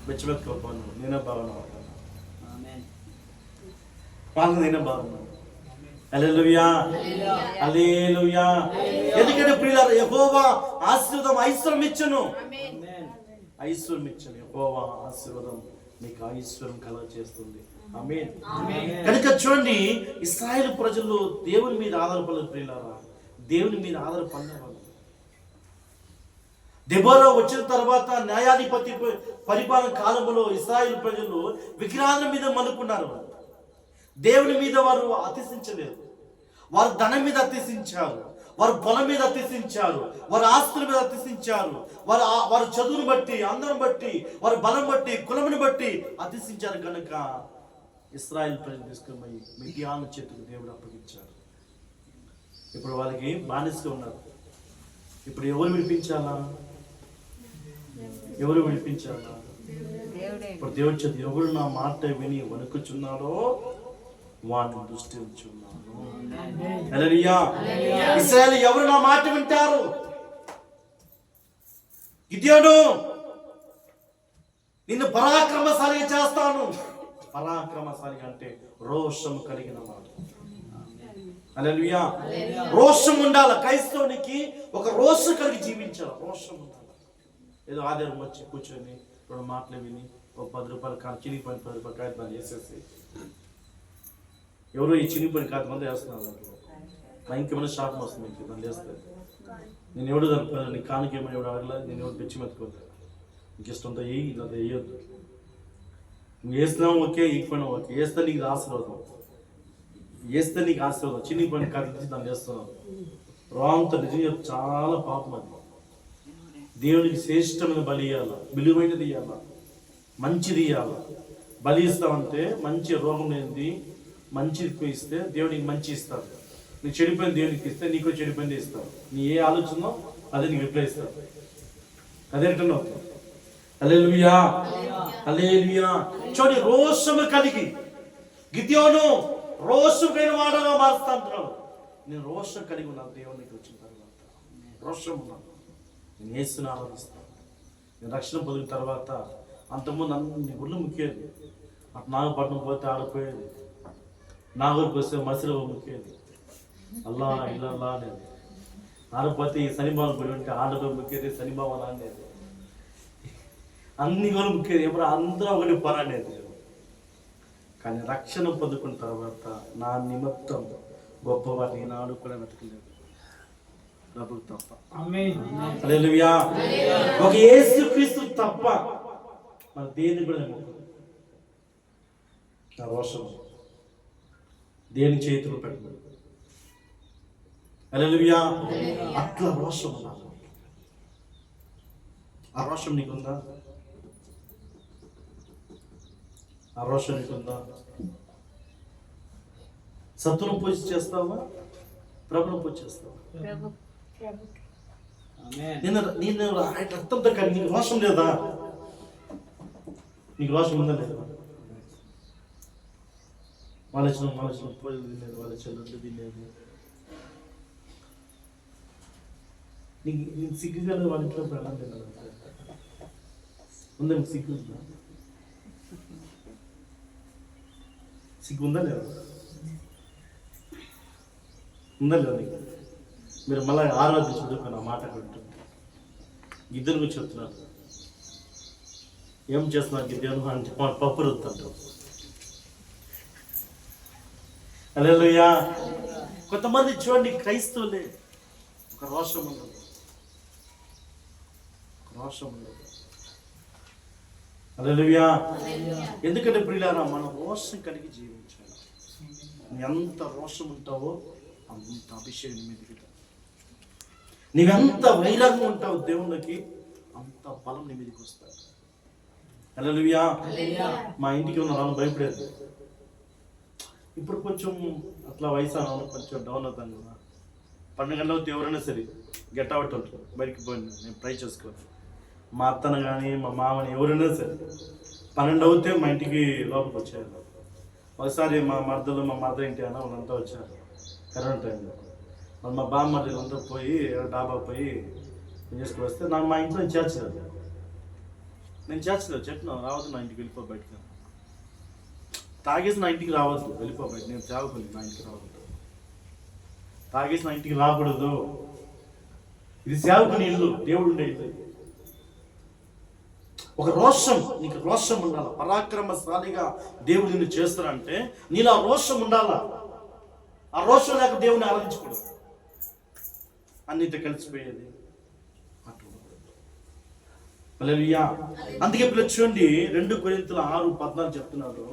బెచ్చి పెట్టుకోపోను, నేనే బాగున్నాను, నేనే బాగున్నాను. హల్లెలూయా. హల్లెలూయా. ఎందుకంటే ప్రియులారా, యెహోవా ఆశీర్వాదం ఐశ్వర్యం ఇచ్చును. యెహోవా ఆశీర్వాదం నీకు ఐశ్వర్యం కలుగ చేస్తుంది. ఆమేన్. కనుక చూడండి, ఇశ్రాయేలు ప్రజలు దేవుని మీద ఆధారపడలేదు ప్రియులారా, దేవుని మీద ఆధారపడేవాళ్ళు. దెబోరా వచ్చిన తర్వాత న్యాయాధిపతి పరిపాలన కాలంలో ఇశ్రాయేలు ప్రజలు విగ్రహాల మీద మలుకున్నారు. దేవుని మీద వారు అతిశించలేదు. వారు ధనం మీద అతిశించారు, వారు పొలం మీద అతిశించారు, వారి ఆస్తుల మీద అతిశించారు, వారు చదువును బట్టి, అందరం బట్టి, వారి బలం బట్టి, కులమును బట్టి అతిశించారు. కనుక ఇశ్రాయేలు ప్రజలు తీసుకుని పోయి మిద్యాను చేతుకు దేవుడు అప్పగించారు. ఇప్పుడు వాళ్ళకి బానిసగా ఉన్నారు. ఇప్పుడు ఎవరు విడిపించాలా? ఇప్పుడు దేవుడి చేతి ఎవరు నా మాట విని వణుకుచున్నారో వాడిని దృష్టి ఉంచున్నాను. హల్లెలూయా. ఇశ్రాయేలు ఎవరు నా మాట వింటారు? గిద్యోను, నిన్ను పరాక్రమశాలిగా చేస్తాను. పరాక్రమశాలి అంటే రోషం కలిగిన వాడు. హల్లెలూయా. రోషం ఉండాలి. క్రైస్తవునికి ఒక రోషం కలిగి జీవించాలి, రోషం ఉండాలి. ఏదో ఆధారం వచ్చి కూర్చొని 2 మాటలు విని ఒక 10 రూపాయలు చినిగిపోయిన 10 రూపాయలు కాగితాలు వేసేసి, ఎవరో ఈ చినిగిపోయిన కాగితం వేస్తున్నారు, దాంట్లో ఇంకేమైనా షాప్ వస్తుంది, దాన్ని వేస్తే నేను ఎవడు దాని నీ కానుకేమో ఎవడు అడగలేదు, నేను ఎవరు తెచ్చి మెత్తుకోలేదు, నీకు ఇష్టంతో ఇలా వేయొద్దు. నువ్వు వేస్తున్నావు ఓకే, ఇకపోయినా ఓకే, వేస్తే నీకు ఆశీర్వాదం, చినిగిపోయిన కాగితం దాన్ని వేస్తున్నావు. రాంత నిజంగా చాలా పాపం అది. దేవునికి శ్రేష్టమైన బలి ఇవ్వాల, విలువైనది ఇవ్వాల, మంచిది ఇవ్వాల. బలి ఇస్తామంటే మంచి రోగం లేనిది మంచిది ఇస్తే దేవునికి మంచి ఇస్తారు. నీకు చెడిపోయిన దేవునికి ఇస్తే నీకు చెడిపోయింది ఇస్తారు. నీ ఏ ఆలోచనో అదే నీకు రిప్లై ఇస్తారు. అదే రిటర్న్ అవుతుంది. హల్లెలూయా, హల్లెలూయా. చూడండి, రోషము కలిగి గిద్యోను రోషమైన వాడగా మారుస్తా అంటున్నాడు. నేను రోషం కలిగి ఉన్నాను. దేవునికి వచ్చిన తర్వాత రోషం ఉన్నాను. నేను యేసుని ఆరాధిస్తాను. నేను రక్షణ పొందిన తర్వాత అంతకుముందు అన్ని గుళ్ళు ముఖ్యేది. అటు నాగపట్నం పోతే ఆడిపోయేది, నాగూరికి వస్తే మసిలో ముఖ్యేది, అల్లా ఇల్లా అనేది. ఆడపోతే ఈ శనిభావం గుడి ఉంటే ఆడలో ముఖ్యేది, శనిభావం అనేది. అన్ని గుళ్ళు ముఖ్యేది. ఎప్పుడు అందరూ ఒకటి పరనేది. కానీ రక్షణ పొందుకున్న తర్వాత నా నిమిత్తం గొప్పవారిని ఈనాడు కూడా వెతకలేదు, ప్రభువు తప్ప. హల్లెలూయా. ఒక యేసుక్రీస్తు తప్ప మన దేని కూడా నమ్మకం. నా రోషం దేని చేతులు పెట్టలేదు. హల్లెలూయా. అట్లా రోషం ఉండాలి. ఆ రోషం నీకుందా? ఆ రోషం నీకుందా? సత్తును పూజ చేస్తావా, ప్రభును పూజ చేస్తావా? నేను రక్తంతో కానీ నీకు రోషం లేదా? నీకు రోషం ఉందా లేదా? వాళ్ళ పూజలు తినేది, వాళ్ళ చెల్లెళ్ళు తినేది. నీకు సిగ్గుగా వాళ్ళ ఇంట్లో వెళ్ళాలి లేదా? ఉందా? నీకు సిగ్గు ఉందా? సిగ్గు ఉందా లేదా? ఉందా లేదా నీకు? మీరు మళ్ళీ ఆరాధన చదువుకొని ఆ మాట వింటుంది. గిద్దెను గురించి చెప్తున్నారు. ఏం చేస్తున్నారు గిద్దెను అంటే పప్పు రుద్దుతాడు. హల్లెలూయా. కొంతమంది చూడండి, క్రైస్తవులే ఒక రోషం ఉండదు, రోషం ఉండదు. హల్లెలూయా. ఎందుకంటే ప్రియులారా, మనం రోషం కలిగి జీవించాలి. ఎంత రోషం ఉంటావో అంత అభిషేకం మీదకి. నీవెంత వైరాగ్యం ఉంటావు దేవునికి, అంత బలం నీ మీదకి వస్తాయి. హల్లెలూయా. మా ఇంటికి ఉన్న రాను భయపడేది. ఇప్పుడు కొంచెం అట్లా వయసు కొంచెం డౌన్ అవుతాను కదా. 12 గంటలకు ఎవరైనా సరే గెట్ అవుట్ ఉంటుంది, బయటికి పోయింది. నేను ట్రై చేసుకోవాలి. మా అత్తను కానీ మా మామని ఎవరైనా సరే 12 అవుతే మా ఇంటికి లోపలికి వచ్చారు. ఒకసారి మా మర్దలు ఇంటి అన్న వాళ్ళంతా వచ్చారు కరోనా టైంలో. మా బామ్మర్దలు అంతా పోయి డాబా పోయి చేసుకుని వస్తే నాకు మా ఇంట్లో నేను చేర్చలేదు. చెప్పిన రావద్దు, నా ఇంటికి వెళ్ళిపో బయటకు. తాగేసి నా ఇంటికి రావద్దు, వెళ్ళిపో బయట. నేను తాగుతుంది, నా ఇంటికి రావద్దు. తాగేసి నా ఇంటికి రాకూడదు. ఇది సేవకుని ఇల్లు, దేవుడు ఉండే ఇల్లు. ఒక రోషం, నీకు రోషం ఉండాలి. పరాక్రమశాలిగా దేవుడు నిన్ను చేస్తారంటే నీలో ఆ రోషం ఉండాలా. ఆ రోషం లేక దేవుని ఆరాధించకూడదు, అన్నితో కలిసిపోయేది. హల్లెలూయా. అందుకే పిల్లలు చూడండి, 2 కొరింథీయుల 6:14 చెప్తున్నాడు,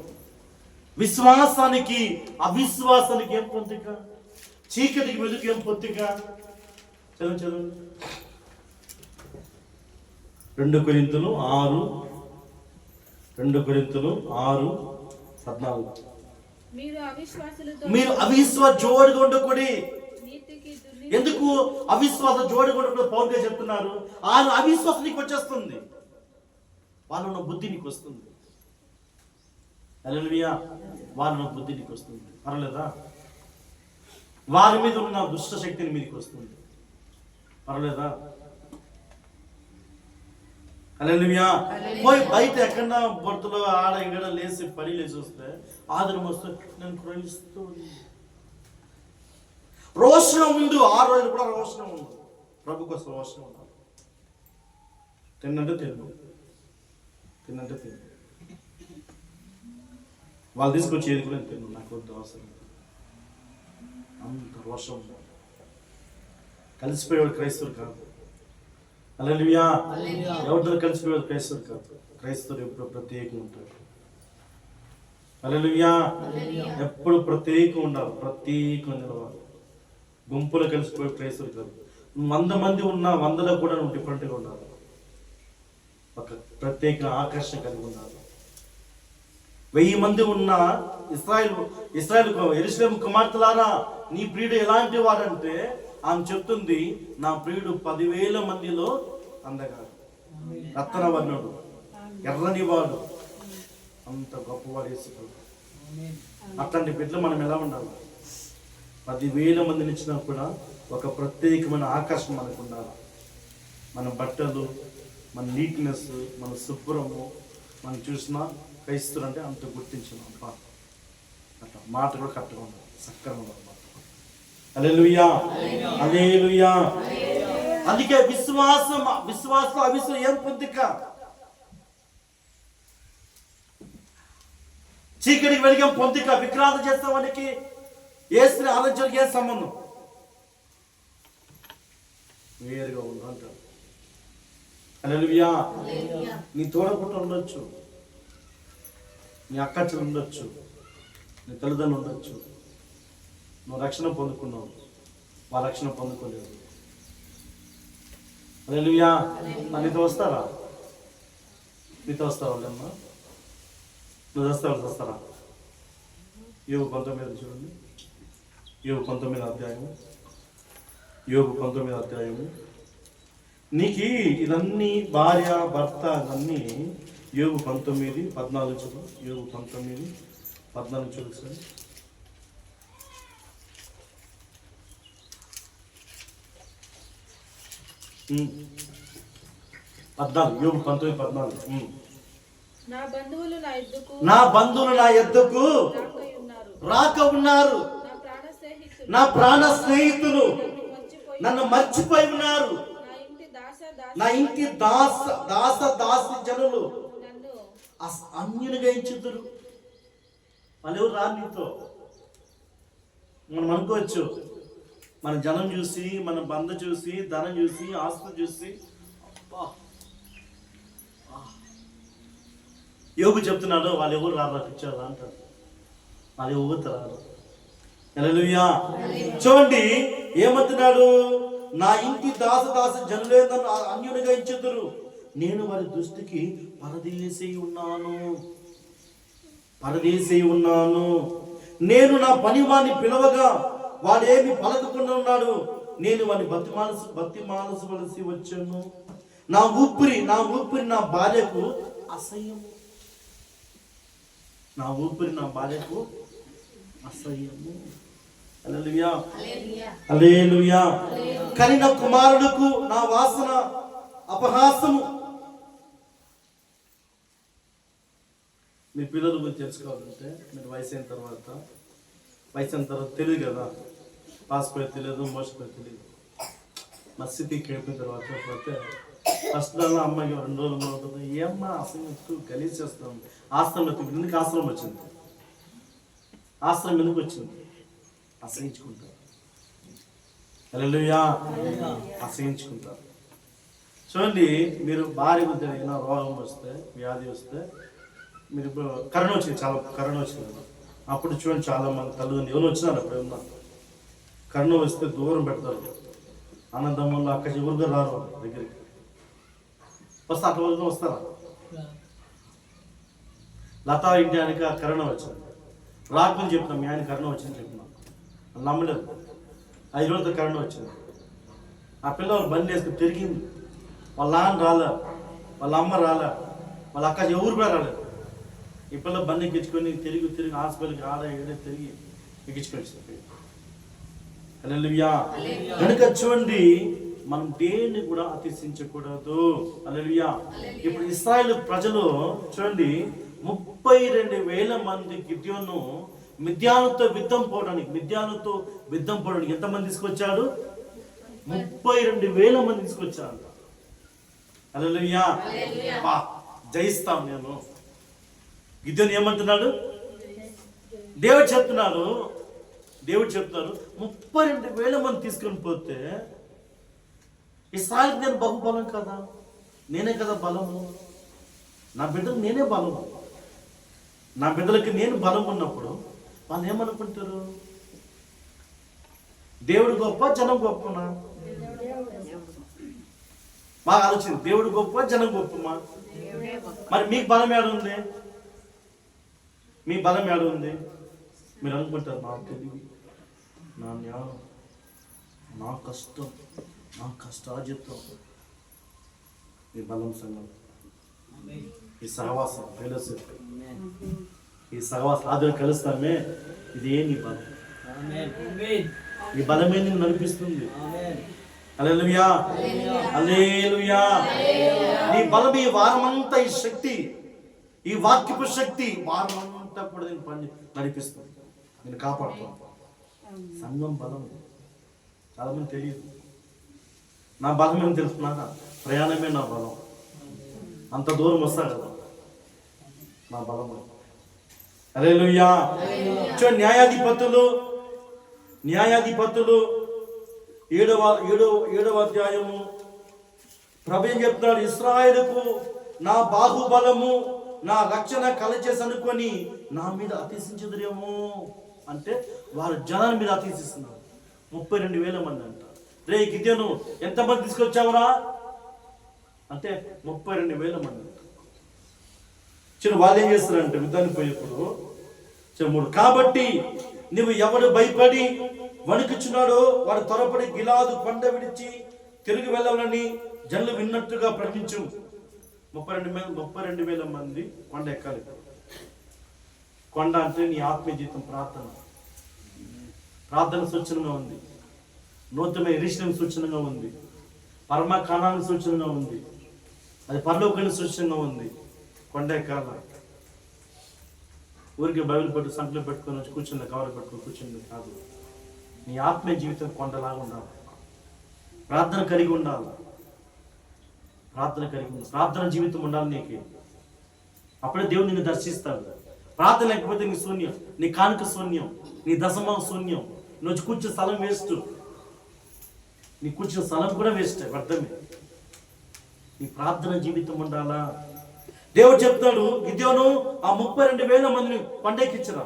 విశ్వాసానికి అవిశ్వాసానికి ఏం పొందిక, చీకటికి వెలుగు ఏం పొందిక. చదువు 2 కొరింథీయులు 6:14. మీరు అవిశ్వాస జోడుగా ఉండకూడదు. ఎందుకు అవిశ్వాస జోడుగా ఉండకూడదు? పౌలుగా చెప్తున్నారు. ఆ అవిశ్వాసం నీకు వచ్చేస్తుంది, వాళ్ళ బుద్ధి నీకు వస్తుంది. హల్లెలూయా. వాళ్ళ బుద్ధి నీకు వస్తుంది, పర్లేదా? వారి మీద ఉన్న దుష్ట శక్తిని మీదకి వస్తుంది, పర్లేదా? హల్లెలూయా. పోయి బయట ఎక్కడన్నా బొర్తలో ఆడ ఇక్కడ లేచి పని లేచి వస్తే ఆదరణ వస్తే నేను ప్రేమిస్తూ రోషణం ముందు 6 రోజులు కూడా రోషణం ఉంది. ప్రభు కోసం రోషణం ఉండాలి. తిన్నంటే తిన్ను. వాళ్ళు తీసుకొచ్చి ఏది కూడా తిన్ను, నాకు వద్దు, అవసరం. అంత రోషం ఉండాలి. కలిసిపోయేవాడు క్రైస్తవుడు కాదు. హల్లెలూయా. ఎవరితో కలిసిపోయేవాడు క్రైస్తవుడు కాదు. క్రైస్తవుడు ఎప్పుడు ప్రత్యేకంగా ఉంటాడు. హల్లెలూయా. ఎప్పుడు ప్రత్యేకంగా ఉండాలి, ప్రత్యేకంగా నిలవాలి. గుంపులో కలిసిపోయి ప్రేసులు కాదు. 100 మంది ఉన్నా 100లో కూడా నువ్వు డిఫరెంట్గా ఉండాలి. ఒక ప్రత్యేక ఆకర్షణ కలిగి ఉండాలి. 1000 మంది ఉన్న ఇశ్రాయేలు యెరూషలేము కుమార్తెలారా, నీ ప్రియుడు ఎలాంటి వాడంటే ఆమె చెప్తుంది, నా ప్రియుడు 10,000 మందిలో అందగాడు, రత్నవర్ణుడు, ఎర్రని వాడు, అంత గొప్పవాడు యేసు. అట్లాంటి బిడ్డలు మనం ఎలా ఉండాలి? 10,000 మందిని ఇచ్చినా కూడా ఒక ప్రత్యేకమైన ఆకర్షణ మనకు ఉండాలి. మన బట్టలు, మన నీట్నెస్, మన శుభ్రము, మనం చూసినా క్రైస్తులు అంటే అంత గుర్తించినాం. అట్లా మాట కూడా కరెక్ట్గా ఉండాలి, చక్కగా ఉండాలి. హల్లెలూయా, హల్లెలూయా. అందుకే విశ్వాసం అవిశ్వాసం ఏం పొందిక. చీకటికి వెలిగం పొందిక. విక్రాంతి చేసే వానికి యేసుని ఆలోచనకి ఏ సంబంధం? వేరుగా ఉందంటారు. హల్లెలూయా. నీ తోడపుట్ట ఉండొచ్చు, నీ అక్కచెల్లి ఉండొచ్చు, నీ తల్లిదండ్రులు ఉండొచ్చు. నువ్వు రక్షణ పొందుకున్నావు, వాళ్ళ రక్షణ పొందుకోలేదు. హల్లెలూయా. నీతో వస్తారా? నీతో వస్తారా వాళ్ళమ్మా? నువ్వు వస్తారా? యోబు 19 చూడండి. యోబు 19 అధ్యాయము. నీకు ఇదన్నీ భార్య భర్త ఇవన్నీ యోబు 19:14 చూడు. యోబు 19:14 చూడు సార్. యోబు 19:14. నా బంధువులు నా యొద్దకు రాక ఉన్నారు, నా ప్రాణ స్నేహితులు నన్ను మర్చిపోయి ఉన్నారు, నా ఇంటి దాసి జనులు అన్యునిగా ఎంచుదురు. వాళ్ళు ఎవరు రారు నీతో. మనం అనుకోవచ్చు, మన జనం చూసి, మన బంధ చూసి, ధనం చూసి, ఆస్తి చూసి, యోబు చెప్తున్నాడు వాళ్ళు ఎవరు రారా పిచ్చారా అంటారు. వాళ్ళు ఎవరు రారు. హల్లెలూయా. చూడండి ఏమంటున్నాడు, నా ఇంటి దాస జనులే నన్ను అన్యునిగా ఎంచుదురు, నేను వారి దృష్టికి పరదేశి ఉన్నాను. నేను నా పనివాణ్ణి పిలవగా వాడేమి పలకకుండా ఉన్నాడు, నేను వాడిని బతిమాలవలసి వచ్చాను. నా ఊపిరి నా భార్యకు అసహ్యము. నా ఊపిరి నా భార్యకు అసహ్యము. హల్లెలూయా, హల్లెలూయా. కానీ నా కుమారుడుకు నా వాసన అపహాసము. మీ పిల్లల గురించి తెలుసుకోవాలంటే మీరు వయసు అయిన తర్వాత తెలియదు కదా, పాసిపోయి తెలియదు, మోసపోయి తెలియదు. మసీదీ కేపిన తర్వాత ఫస్ట్ దానిలో అమ్మాయికి 2 రోజులు ఉంటుంది. ఏమ్మా అసలు ఎక్కువ గలీజ్ చేస్తాం. ఆశ్రమం ఎందుకు ఆశ్రమం వచ్చింది? ఆశ్రమం ఎందుకు వచ్చింది? అసహించుకుంటారు. హల్లెలూయా, అసహించుకుంటారు. చూడండి, మీరు భార్య గురించి ఏదైనా రోగం వస్తే, వ్యాధి వస్తే, మీరు ఇప్పుడు కరోనా వచ్చింది. అప్పుడు చూడండి చాలా మంది తల్లిదండ్రులు ఎవరు వచ్చినారు, అప్పుడు ఏమన్నా కరోనా వస్తే దూరం పెడతారు. అన్నదమ్ములు అక్క ఎవరుగా రారు దగ్గరికి. వస్తే అట్లా వరకు వస్తారా? లతా ఇంటి ఆయనకి కరోనా వచ్చింది, రాకుండా చెప్పినాం, మీ ఆయన కరోనా వచ్చింది చెప్పినాం. వాళ్ళు నమ్మలేదు. 5 రోజులతో కరోనా వచ్చింది. ఆ పిల్లలు బండి వేసుకుని తిరిగింది. వాళ్ళ నాన్న రాలే, వాళ్ళ అమ్మ రాలే, వాళ్ళ అక్క ఎవరు కూడా రాలేదు. ఈ పిల్ల బండి ఎక్కించుకొని తిరిగి హాస్పిటల్కి ఏడే తిరిగి ఎక్కించుకొని వచ్చింది. హల్లెలూయా. కనుక చూడండి, మనం దేన్ని కూడా అతిశించకూడదు. హల్లెలూయా. ఇప్పుడు ఇశ్రాయేలు ప్రజలు చూడండి, 32,000 మంది గిద్యోను మిద్యానుతో యుద్ధం పోవడానికి ఎంతమంది తీసుకొచ్చాడు? 32,000 మంది తీసుకొచ్చాడు. హల్లెలూయా. జయిస్తాం నేను. గిద్యోను ఏమంటున్నాడు? దేవుడు చెప్తున్నాడు 32,000 మంది తీసుకొని పోతే ఇశ్రాయేలుకి నేను బహుబలం కదా, నేనే కదా బలము. నా బిడ్డలు నేనే బలము. నా బిడ్డలకి నేను బలం ఉన్నప్పుడు వాళ్ళు ఏమనుకుంటారు? దేవుడు గొప్ప, జనం గొప్పనా? బాగా ఆలోచించి, దేవుడు గొప్ప, జనం గొప్పమా? మరి మీకు బలం ఏడుంది? మీ బలం ఏడుంది? మీరు అనుకుంటారు నా తెలివి, నా జ్ఞానం, నా కష్టం, నా కష్టార్జితం. ఈ బలం సంగం, ఈ సహవాసం, ఫెలోషిప్, ఈ సహవాసం ఆదిలో కలుస్తామే, ఇదే నీ బలం. ఈ బలమే నిన్ను నడిపిస్తుంది. హల్లెలూయా, హల్లెలూయా. నీ బలం ఈ వారమంతా, ఈ శక్తి, ఈ వాక్యపు శక్తి వారమంతా కూడా నేను పని నడిపిస్తుంది, నేను కాపాడుతాను. సంఘం బలం చాలా మంది తెలియదు. నా బలం ఏమి తెలుసుకున్నాక ప్రయాణమే నా బలం. అంత దూరం వస్తా కదా నా బలం. హల్లెలూయా. న్యాయాధిపతులు 7వ అధ్యాయము ప్రభు ఏం చెప్తున్నాడు? ఇశ్రాయేలుకు నా బాహుబలము, నా రక్షణ కలచేసి అనుకొని నా మీద అతిశించుదురేమో అంటే వారు జనాల మీద అతిశిస్తున్నారు. 32,000 మంది అంట. రే గిద్యోను ఎంతమంది తీసుకొచ్చావురా అంటే 32,000 మంది అంట. చిన్న వాళ్ళు ఏం చేస్తారంటే యుద్ధానికి పోయేప్పుడు చెమ్ముడు కాబట్టి నువ్వు ఎవడు భయపడి వణుకుచున్నాడో వాడు త్వరపడి గిలాదు కొండ విడిచి తిరిగి వెళ్ళాలని జనులు విన్నట్టుగా ప్రకటించు. 32,000 మంది కొండ ఎక్కాలి. కొండ అంటే నీ ఆత్మీయ జీవితం, ప్రార్థన సూచనగా ఉంది, నూతన ఎరిశలేం సూచనగా ఉంది, పరమ కానాను సూచనగా ఉంది, అది పరలోకానికి సూచనగా ఉంది. కొండ ఎక్కాల. ఊరికి బైబిల్ పట్టు సంఖ్యలో పెట్టుకొని వచ్చి కూర్చుంది, కవర్ పెట్టుకొని కూర్చుంది కాదు. నీ ఆత్మీయ జీవితం కొండలాగా ఉండాలి. ప్రార్థన కలిగి ఉండాలి. ప్రార్థన జీవితం ఉండాలి నీకు. అప్పుడే దేవుడు నిన్ను దర్శిస్తాడు. ప్రార్థన లేకపోతే నీ శూన్యం, నీ కానుక శూన్యం, నీ దశమం శూన్యం. నువ్వు కూర్చున్న స్థలం వేస్ట్, నీ కూర్చున్న స్థలం కూడా వేస్ట్, వ్యర్థమే. నీ ప్రార్థన జీవితం ఉండాలా? దేవుడు చెప్తాడు, గిద్యోను ఆ 32,000 మందిని కొండెక్కించిన.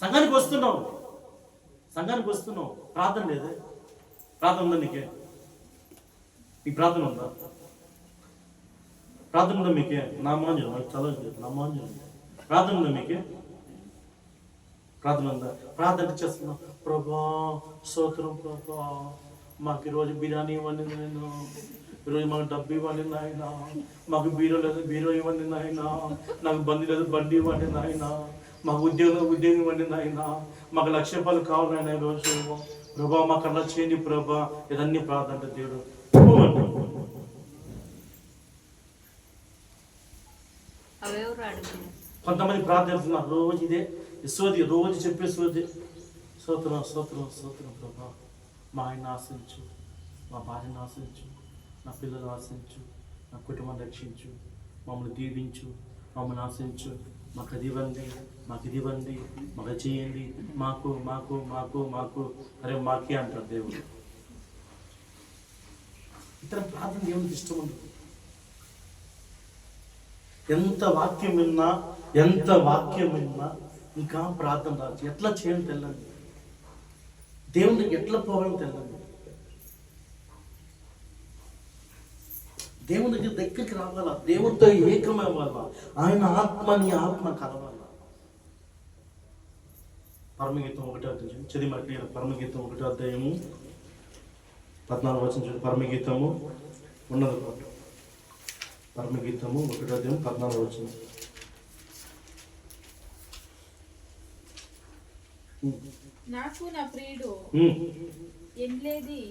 సంఘానికి వస్తున్నావు, ప్రార్థన లేదే? ప్రార్థన ఉందా నీకే? నీ ప్రార్థన ఉందా? ప్రార్థన ఉందా మీకే? నామాంజనం నాకు చదవలేదు. నామాంజనం ప్రార్థన ఉందా మీకే? ప్రార్థన ఉందా? ప్రార్థన చేస్తున్నాం. ప్రభా స్తోత్రం ప్రభా, మాకు ఈరోజు బిర్యానీ ఇవ్వండి నేను, ఈరోజు మాకు డబ్బు ఇవ్వండి నాయన, మాకు బీరో లేదు బీరో ఇవ్వండి నాయన, నాకు బండి లేదు బండి ఇవ్వండి నాయన, మాకు ఉద్యోగం ఇవ్వండి నాయన, మాకు 1,00,000 రూపాయలు కావాలన్నా ఈరోజు ప్రభా, మాకు అలా చేయండి ప్రభా. ఇదన్నీ ప్రార్థన. దేవుడు కొంతమంది ప్రార్థిస్తున్నారు రోజు ఇదే సోది, రోజు చెప్పే సోది. స్తోత్రం ప్రభా, మా ఆయన ఆశించు, మా భార్యను ఆశించు, నా పిల్లలు ఆశించు, నా కుటుంబం రక్షించు, మమ్మల్ని దీవించు, మమ్మల్ని ఆశించు, మాకు అది ఇవ్వండి, మాకు ఇది ఇవ్వండి, మాకు చేయండి, మాకు మాకు మాకు మాకు అరే మాకే అంటారు దేవుడు. ఇతర ప్రార్థన దేవునికి ఇష్టం ఉండదు. ఎంత వాక్యం విన్నా ఇంకా ప్రార్థన రాదు. ఎట్లా చేయాలని తెల్లండి, దేవునికి ఎట్లా పోవాలని తెల్లండి, దేవుని దగ్గరికి రావాలా, దేవునితో ఏకమవ్వాలా, ఆయన ఆత్మ నీ ఆత్మ కలవాలా. పరమగీతం 1వ అధ్యాయం చదివి మరి. పరమగీతం 1వ అధ్యాయము 14వ వచనం. పరమగీతము ఉన్నది. పరమగీతము 1వ అధ్యాయం 14వ వచనం. నాకు నా ప్రియుడు ఎండ్లేది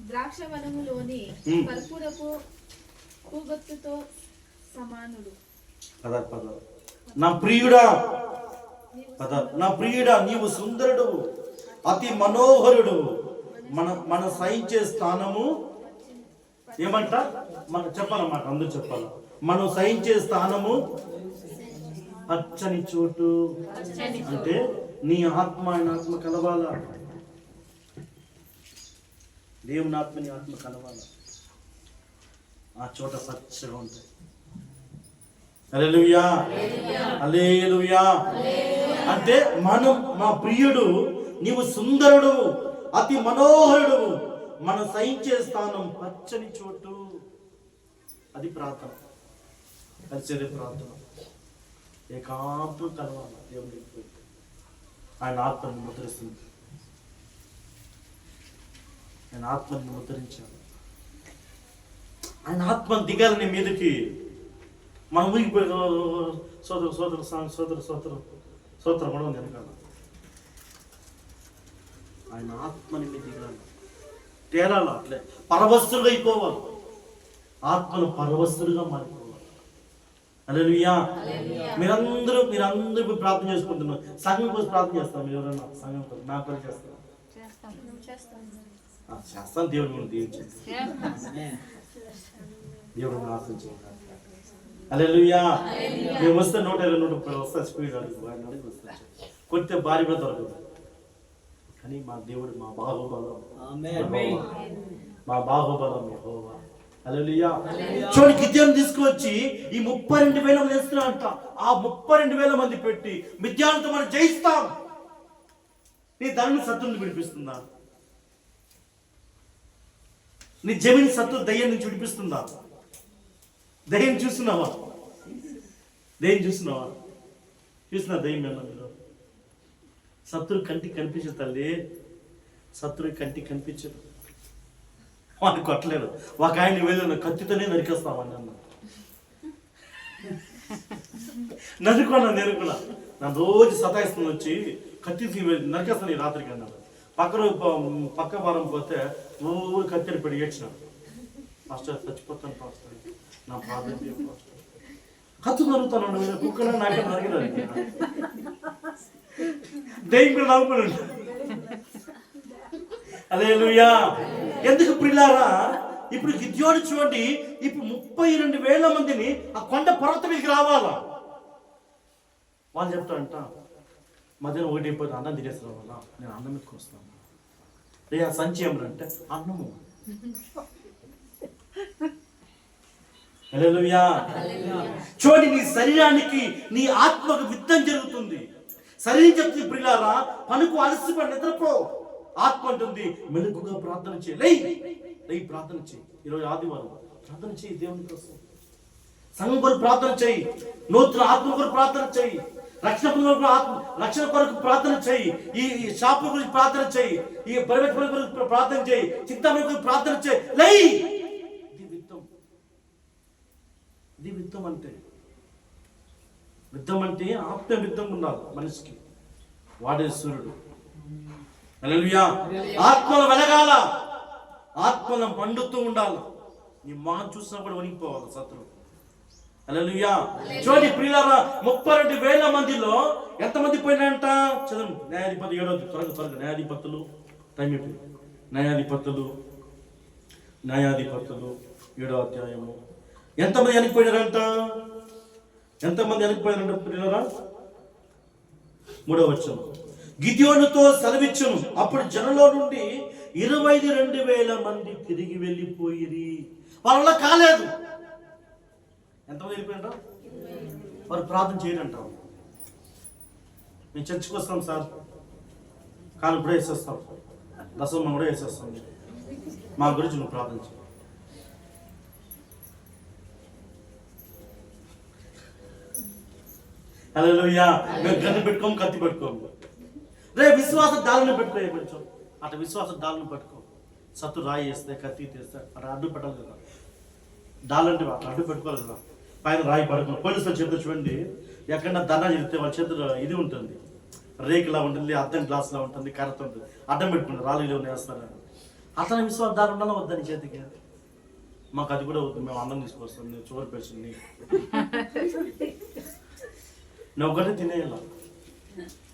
ద్రాక్షవనములోని కర్పూరపు పూగొత్తుతో సమానుడు. నా ప్రియుడా నీవు సుందరుడు, అతి మనోహరుడు, మన సహించే స్థానము ఏమంట మన చెప్పాలన్నమాట. అందరూ చెప్పాలి. మనం సహించే స్థానము పచ్చని చోటు. అంటే నీ ఆత్మ ఆయన ఆత్మ కలవాలా, దేవుని ఆత్మ నీ ఆత్మ కలవాలా. ఆ చోట పచ్చగా ఉంటాయి. హల్లెలూయా, హల్లెలూయా. అంటే మనం మా ప్రియుడు నీవు సుందరుడు అతి మనోహరుడు మనం సహించే స్థానం పచ్చని చోటు. అది ప్రార్థన, పరిచర్య ప్రార్థన. ఏకాంతం కలవాలి దేవుడికి. ఆయన ఆత్మని ముద్రిస్తుంది, ఆయన ఆత్మని ముద్రించాలి. ఆయన ఆత్మ దిగాలి నీ మీదకి. మనం ఊగిపోయి సోదరు సోదరు సోదరు సోదరు సోదరు కూడా ఉంది వెనకాల. ఆయన ఆత్మని మీద దిగాలి, తేలాలి, అట్లే పరవస్తులుగా అయిపోవాలి. ఆత్మను పరవస్తులుగా మారిపోవాలి. హల్లెలూయా. మీరందరూ ఇప్పుడు ప్రార్థన చేసుకుంటున్నారు. సంఘం కోసం ప్రార్థన చేస్తాం. మీరు ఎవరన్నా సంఘం కోసం నా కోసం చేస్తారా? చేస్తాను. దేవుడు దేవుడిని ఆశించాలి. హల్లెలూయా. మేము వస్తే 120-130 వస్తా స్పీడ్ అడుగు వస్తా. కొడితే భారీ కూడా దొరకదు. కానీ మా దేవుడు మా బాహుబలం, మా బాహుబలం యెహోవా. హల్లెలూయా. చూడండి, గిద్యోను తీసుకువచ్చి ఈ 32,000 మంది వేస్తున్నారంట. ఆ 32,000 మంది పెట్టి మిద్యానుతో మనం జయిస్తాం. నీ ధనాన్ని శత్రువుని విడిపిస్తుందా? నీ జమీన్ శత్రు దయ్యం నుంచి విడిపిస్తుందా? దయ్యం చూస్తున్నావా? చూసినా దయ్యం ఏమన్నా మీరు? శత్రు కంటికి కనిపించదు తల్లి, శత్రు కంటికి కనిపించదు. వాడిని కొట్టలేడు. ఒక ఆయన వెళ్ళిన కత్తితోనే నరికేస్తామని అన్న. నరుకున్నా నేను కూడా నన్ను రోజు సతాయిస్తుంది వచ్చి కత్తి నరికేస్తాను ఈ రాత్రికి అన్నాడు. పక్క వారం పోతే ఊరు కత్తిని పెట్టి ఏడ్చినాడు. పాస్టర్ చచ్చిపోతాను పాస్టర్, నా ప్రాబ్లం కత్తి నరుగుతాను కుక్కన నాకే నరిగినాడు. దెయ్యం కూడా నవ్వుకున్నాడు. హల్లెలూయా. ఎందుకు ప్రియులారా? ఇప్పుడు గిద్యోను చూడండి, ఇప్పుడు 32,000 మందిని ఆ కొండ పర్వతం మీదకి రావాలా. వాళ్ళు చెప్తారంట మధ్యాహ్నం 1 అయిపోతే అన్నం తినేసి రావాలా. నేను అన్నం ఎత్తుకు వస్తాను. రే సంచి ఏమంటే అన్నము. హల్లెలూయా. చూడండి, నీ శరీరానికి నీ ఆత్మకు యుద్ధం జరుగుతుంది. శరీరం చెప్తుంది ప్రియులారా, పనుకు అలసిపడి నిద్రపో. ఆత్మ అంటుంది మెలుగుగా ప్రార్థన చేయి. లై ప్రార్థన చేయి. ఈరోజు ఆదివారం ప్రార్థన చేయి. దేవుని కోసం సంఘం కొరకు ప్రార్థన చేయి. నూతన ఆత్మ కొరకు ప్రార్థన చేయి. రక్షణ కొరకు ప్రార్థన చేయి. ఈ షాపుల గురించి ప్రార్థన చేయి. ఈ ప్రైవేట్ పనుల గురించి ప్రార్థన చేయి. చింతామణి గురించి ప్రార్థన చేయి. లై. ఇది విత్తం అంటే. విత్తం అంటే ఆత్మ విత్తం ఉండాలి మనిషికి. వాడే సూర్యుడు. హల్లెలూయా. ఆత్మలు వెలగాల, ఆత్మలు మండుతూ ఉండాలి. నీ మొహం చూసినా కూడా వణికిపోవాలి శత్రువు. హల్లెలూయా. చూడండి ప్రియులారా, 32,000 మందిలో ఎంతమంది పోయినాయంట? చదువు. న్యాయాధిపతి 7వ త్వరగా న్యాయాధిపతులు టైం అయిపోయింది. న్యాయాధిపతులు 7వ అధ్యాయము. ఎంతమంది వెనక్కిపోయినారంట? ప్రియులారా? 3వ వచనం. గిద్యోనుతో సెలవిచ్చును, అప్పుడు జనంలో నుండి 22,000 మంది తిరిగి వెళ్ళిపోయిరి. వాళ్ళ కాలేదు. ఎంతమంది వెళ్ళిపోయారంట? వారు ప్రార్థన చేయరంట. మేము చర్చికి వస్తాం సార్, కాలు కూడా వేసేస్తాం, దశమ కూడా వేసేస్తాం, మా గురించి నువ్వు ప్రార్థన చేయి. హల్లెలూయా. మేము గన్ను పెట్టుకోము, కత్తి పెట్టుకోము. రే విశ్వాస డాలను పెట్టుకో. కొంచెం అట్లా విశ్వాస డాలను పెట్టుకో. సత్తు రాయి వేస్తే కత్తి తీస్తే అట్లా అడ్డు పెట్టాలి కదా. డాలంటే అట్లా అడ్డు పెట్టుకోవాలి కదా. పైన రాయి పడుకో. పోలీసుల చేతులు చూడండి, ఎక్కడన్నా దండ చెప్తే వాళ్ళ చేతులు ఇది ఉంటుంది, రేకులా ఉంటుంది, అద్దం గ్లాసులా ఉంటుంది, కర్రతో ఉంటుంది, అడ్డం పెట్టుకుంటారు, రాళ్ళు వేస్తారు. అట్లా విశ్వాస డాలు ఉండాలి వద్దా నీ చేతికి? మాకు అది కూడా వద్దు, మేము అన్నం తీసుకొస్తాం, నేను చోరు పెడుతుంది, నువ్వు ఒకటే తినేయాల.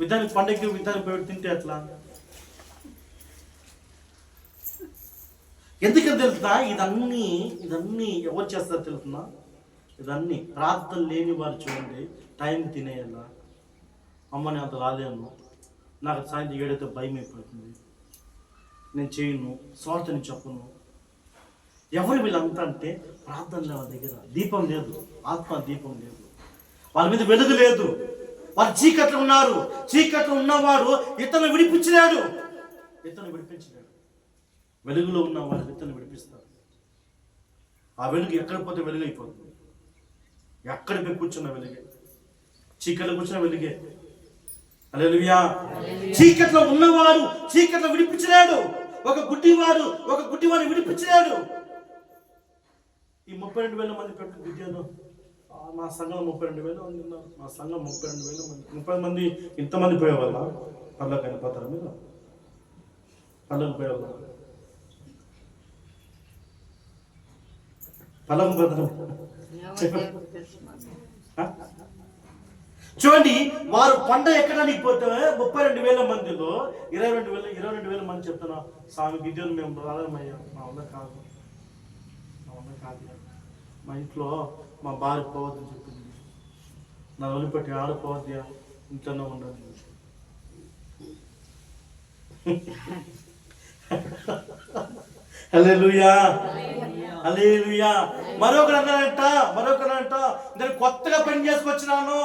విధానికి పండగకి విధానికి పోయి తింటే అట్లా. ఎందుకని తెలుస్తున్నా? ఇదన్నీ ఎవరు చేస్తారో తెలుస్తున్నా? ఇదన్నీ ప్రార్థన లేని వారు చూడండి, టైం తినేయాల. అమ్మని అంత రాలేను, నాకు సాయంత్రం 7 అయితే భయం అయిపోతుంది, నేను చేయను, స్వార్థని చెప్పను. ఎవరు వీళ్ళంతా అంటే ప్రార్థన వాళ్ళ దగ్గర దీపం లేదు, ఆత్మ దీపం లేదు, వాళ్ళ మీద వెలుగు లేదు, వారు చీకట్లో ఉన్నారు. చీకట్లో ఉన్నవాడు ఇతను విడిపించలేడు. వెలుగులో ఉన్నవాడు ఇతను విడిపిస్తాడు. ఆ వెలుగు ఎక్కడ పోతే వెలుగు అయిపోతుంది. ఎక్కడ పోయి కూర్చున్న వెలుగే, చీకట్లో కూర్చున్న వెలుగే. హల్లెలూయా. చీకట్లో ఉన్నవాడు చీకట్లో విడిపించలేడు. ఒక గుడ్డివాడు విడిపించలేడు. ఈ 32,000 మంది పెట్టు విద్యలో మా సంఘం 32,000 మంది ఉన్నారు. మా సంఘం 32,000 మంది. 30 మంది ఇంతమంది పోయేవాళ్ళ పర్లోకైనా పోతారా మీరు? పర్లోకి పోయేవాళ్ళ పర్లోకి పోతారా? చూడండి, వారు పంట ఎక్కడానికి పోతే 32,000 మందిలో 22,000 మంది చెప్తున్నా, స్వామి గిద్యోని మేము రాలేమయ్యా, మా వల్ల కాదు, మా ఇంట్లో మా భార్య పోవద్దని చెప్పింది, నా వదిలిపెట్టి ఆడిపోవద్దా, ఇంట్లోనే ఉండాలి. హల్లెలూయా, హల్లెలూయా. మరొకరంట నేను కొత్తగా పని చేసుకొచ్చినాను,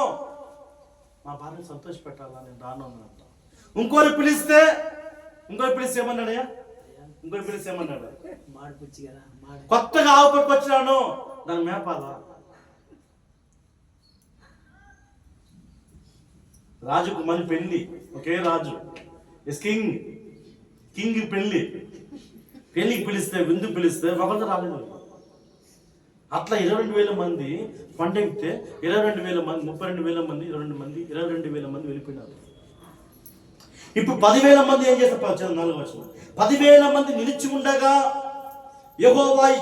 మా భార్యను సంతోష పెట్టాలా, నేను రాను అన్నట్ట. ఇంకోరు పిలిస్తే ఏమన్నాడయ్యా? ఏమన్నాడు? కొత్తగా ఆవు పట్టుకొచ్చినాను, దాన్ని మేపాలా? రాజుకు మన పెళ్లి, ఒకే రాజు, కింగ్ పెళ్లికి పిలిస్తే, విందు పిలిస్తే ఒకరితో రాలేదు. అట్లా 22,000 మంది పండెక్కితే 22,000 మంది, 32,000 మంది, 22,000 మంది వెళ్ళిపోయినారు. ఇప్పుడు 10,000 మంది ఏం చేస్తారు? 4వ వచనం, 10,000 మంది నిలిచి ఉండగా యెహోవా ఈ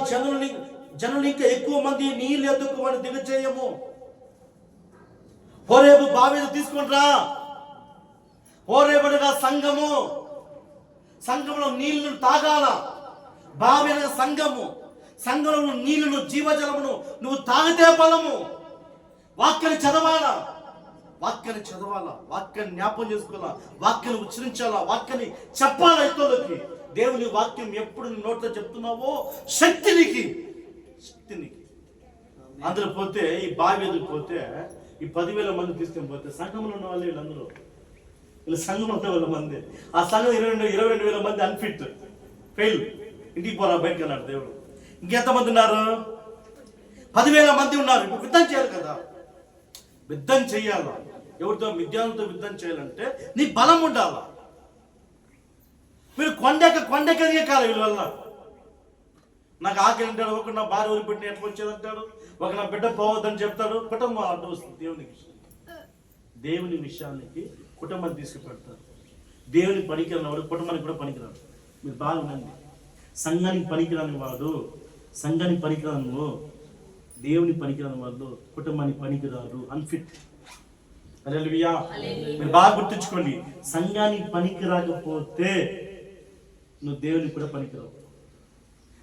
జనులు ఇంకా ఎక్కువ మంది నీళ్ళు ఎద్దుకు వాడిని దిగచేయము. హోరేబు బావిని తీసుకుంటా. హోరేబుగా సంఘంలో నీళ్లు తాగాల. బావి అనగా సంఘంలో నీళ్లను, జీవజలమును నువ్వు తాగితే బలము. వాక్యాన్ని చదవాలా, వాక్యాన్ని జ్ఞాపం చేసుకోవాలా, వాక్యాన్ని ఉచ్చరించాలా, వాక్యాన్ని చెప్పాలా ఇతరులకి. దేవుని వాక్యం ఎప్పుడు నీ నోట్లో చెప్తున్నావో శక్తి నీకు. అందులో పోతే, ఈ బావి ఎదురు పోతే, ఈ 10,000 మంది తీసుకొని పోతే సంఘంలో ఉన్న వాళ్ళు వీళ్ళందరూ, సంఘంలో ఉన్న వాళ్ళ మంది, ఆ సంఘం 22,000 మంది అన్ఫిట్, ఫెయిల్, ఇంటికి పోరా బయటకు అన్నాడు దేవుడు. ఇంకెంతమంది ఉన్నారు? 10,000 మంది ఉన్నారు. ఇప్పుడు యుద్ధం చేయాలి కదా, యుద్ధం చెయ్యాలా. ఎవరితో? మిద్యానులతో యుద్ధం చేయాలంటే నీ బలం ఉండాలా. మీరు కొండెక్కడిగే కాదు. వీళ్ళ వల్ల నాకు ఆకలి అంటాడు, ఒక నా భార్య ఊరిపెట్టిన ఎట్లా వచ్చేదంటాడు, ఒక నా బిడ్డ పోవద్దని చెప్తాడు. కుటుంబం అడ్డు వస్తుంది. దేవుని విషయానికి కుటుంబాన్ని తీసుకుపెడతారు. దేవుని పనికిరాని వాడు కుటుంబానికి కూడా పనికిరాడు. మీరు బాగుండండి. సంఘానికి పనికిరాని వాడు, దేవుని పనికిరాని వాళ్ళు కుటుంబానికి పనికిరారు, అన్ఫిట్. హల్లెలూయా. మీరు బాగా గుర్తుంచుకోండి, సంఘానికి పనికి రాకపోతే నువ్వు దేవునికి కూడా పనికిరావు.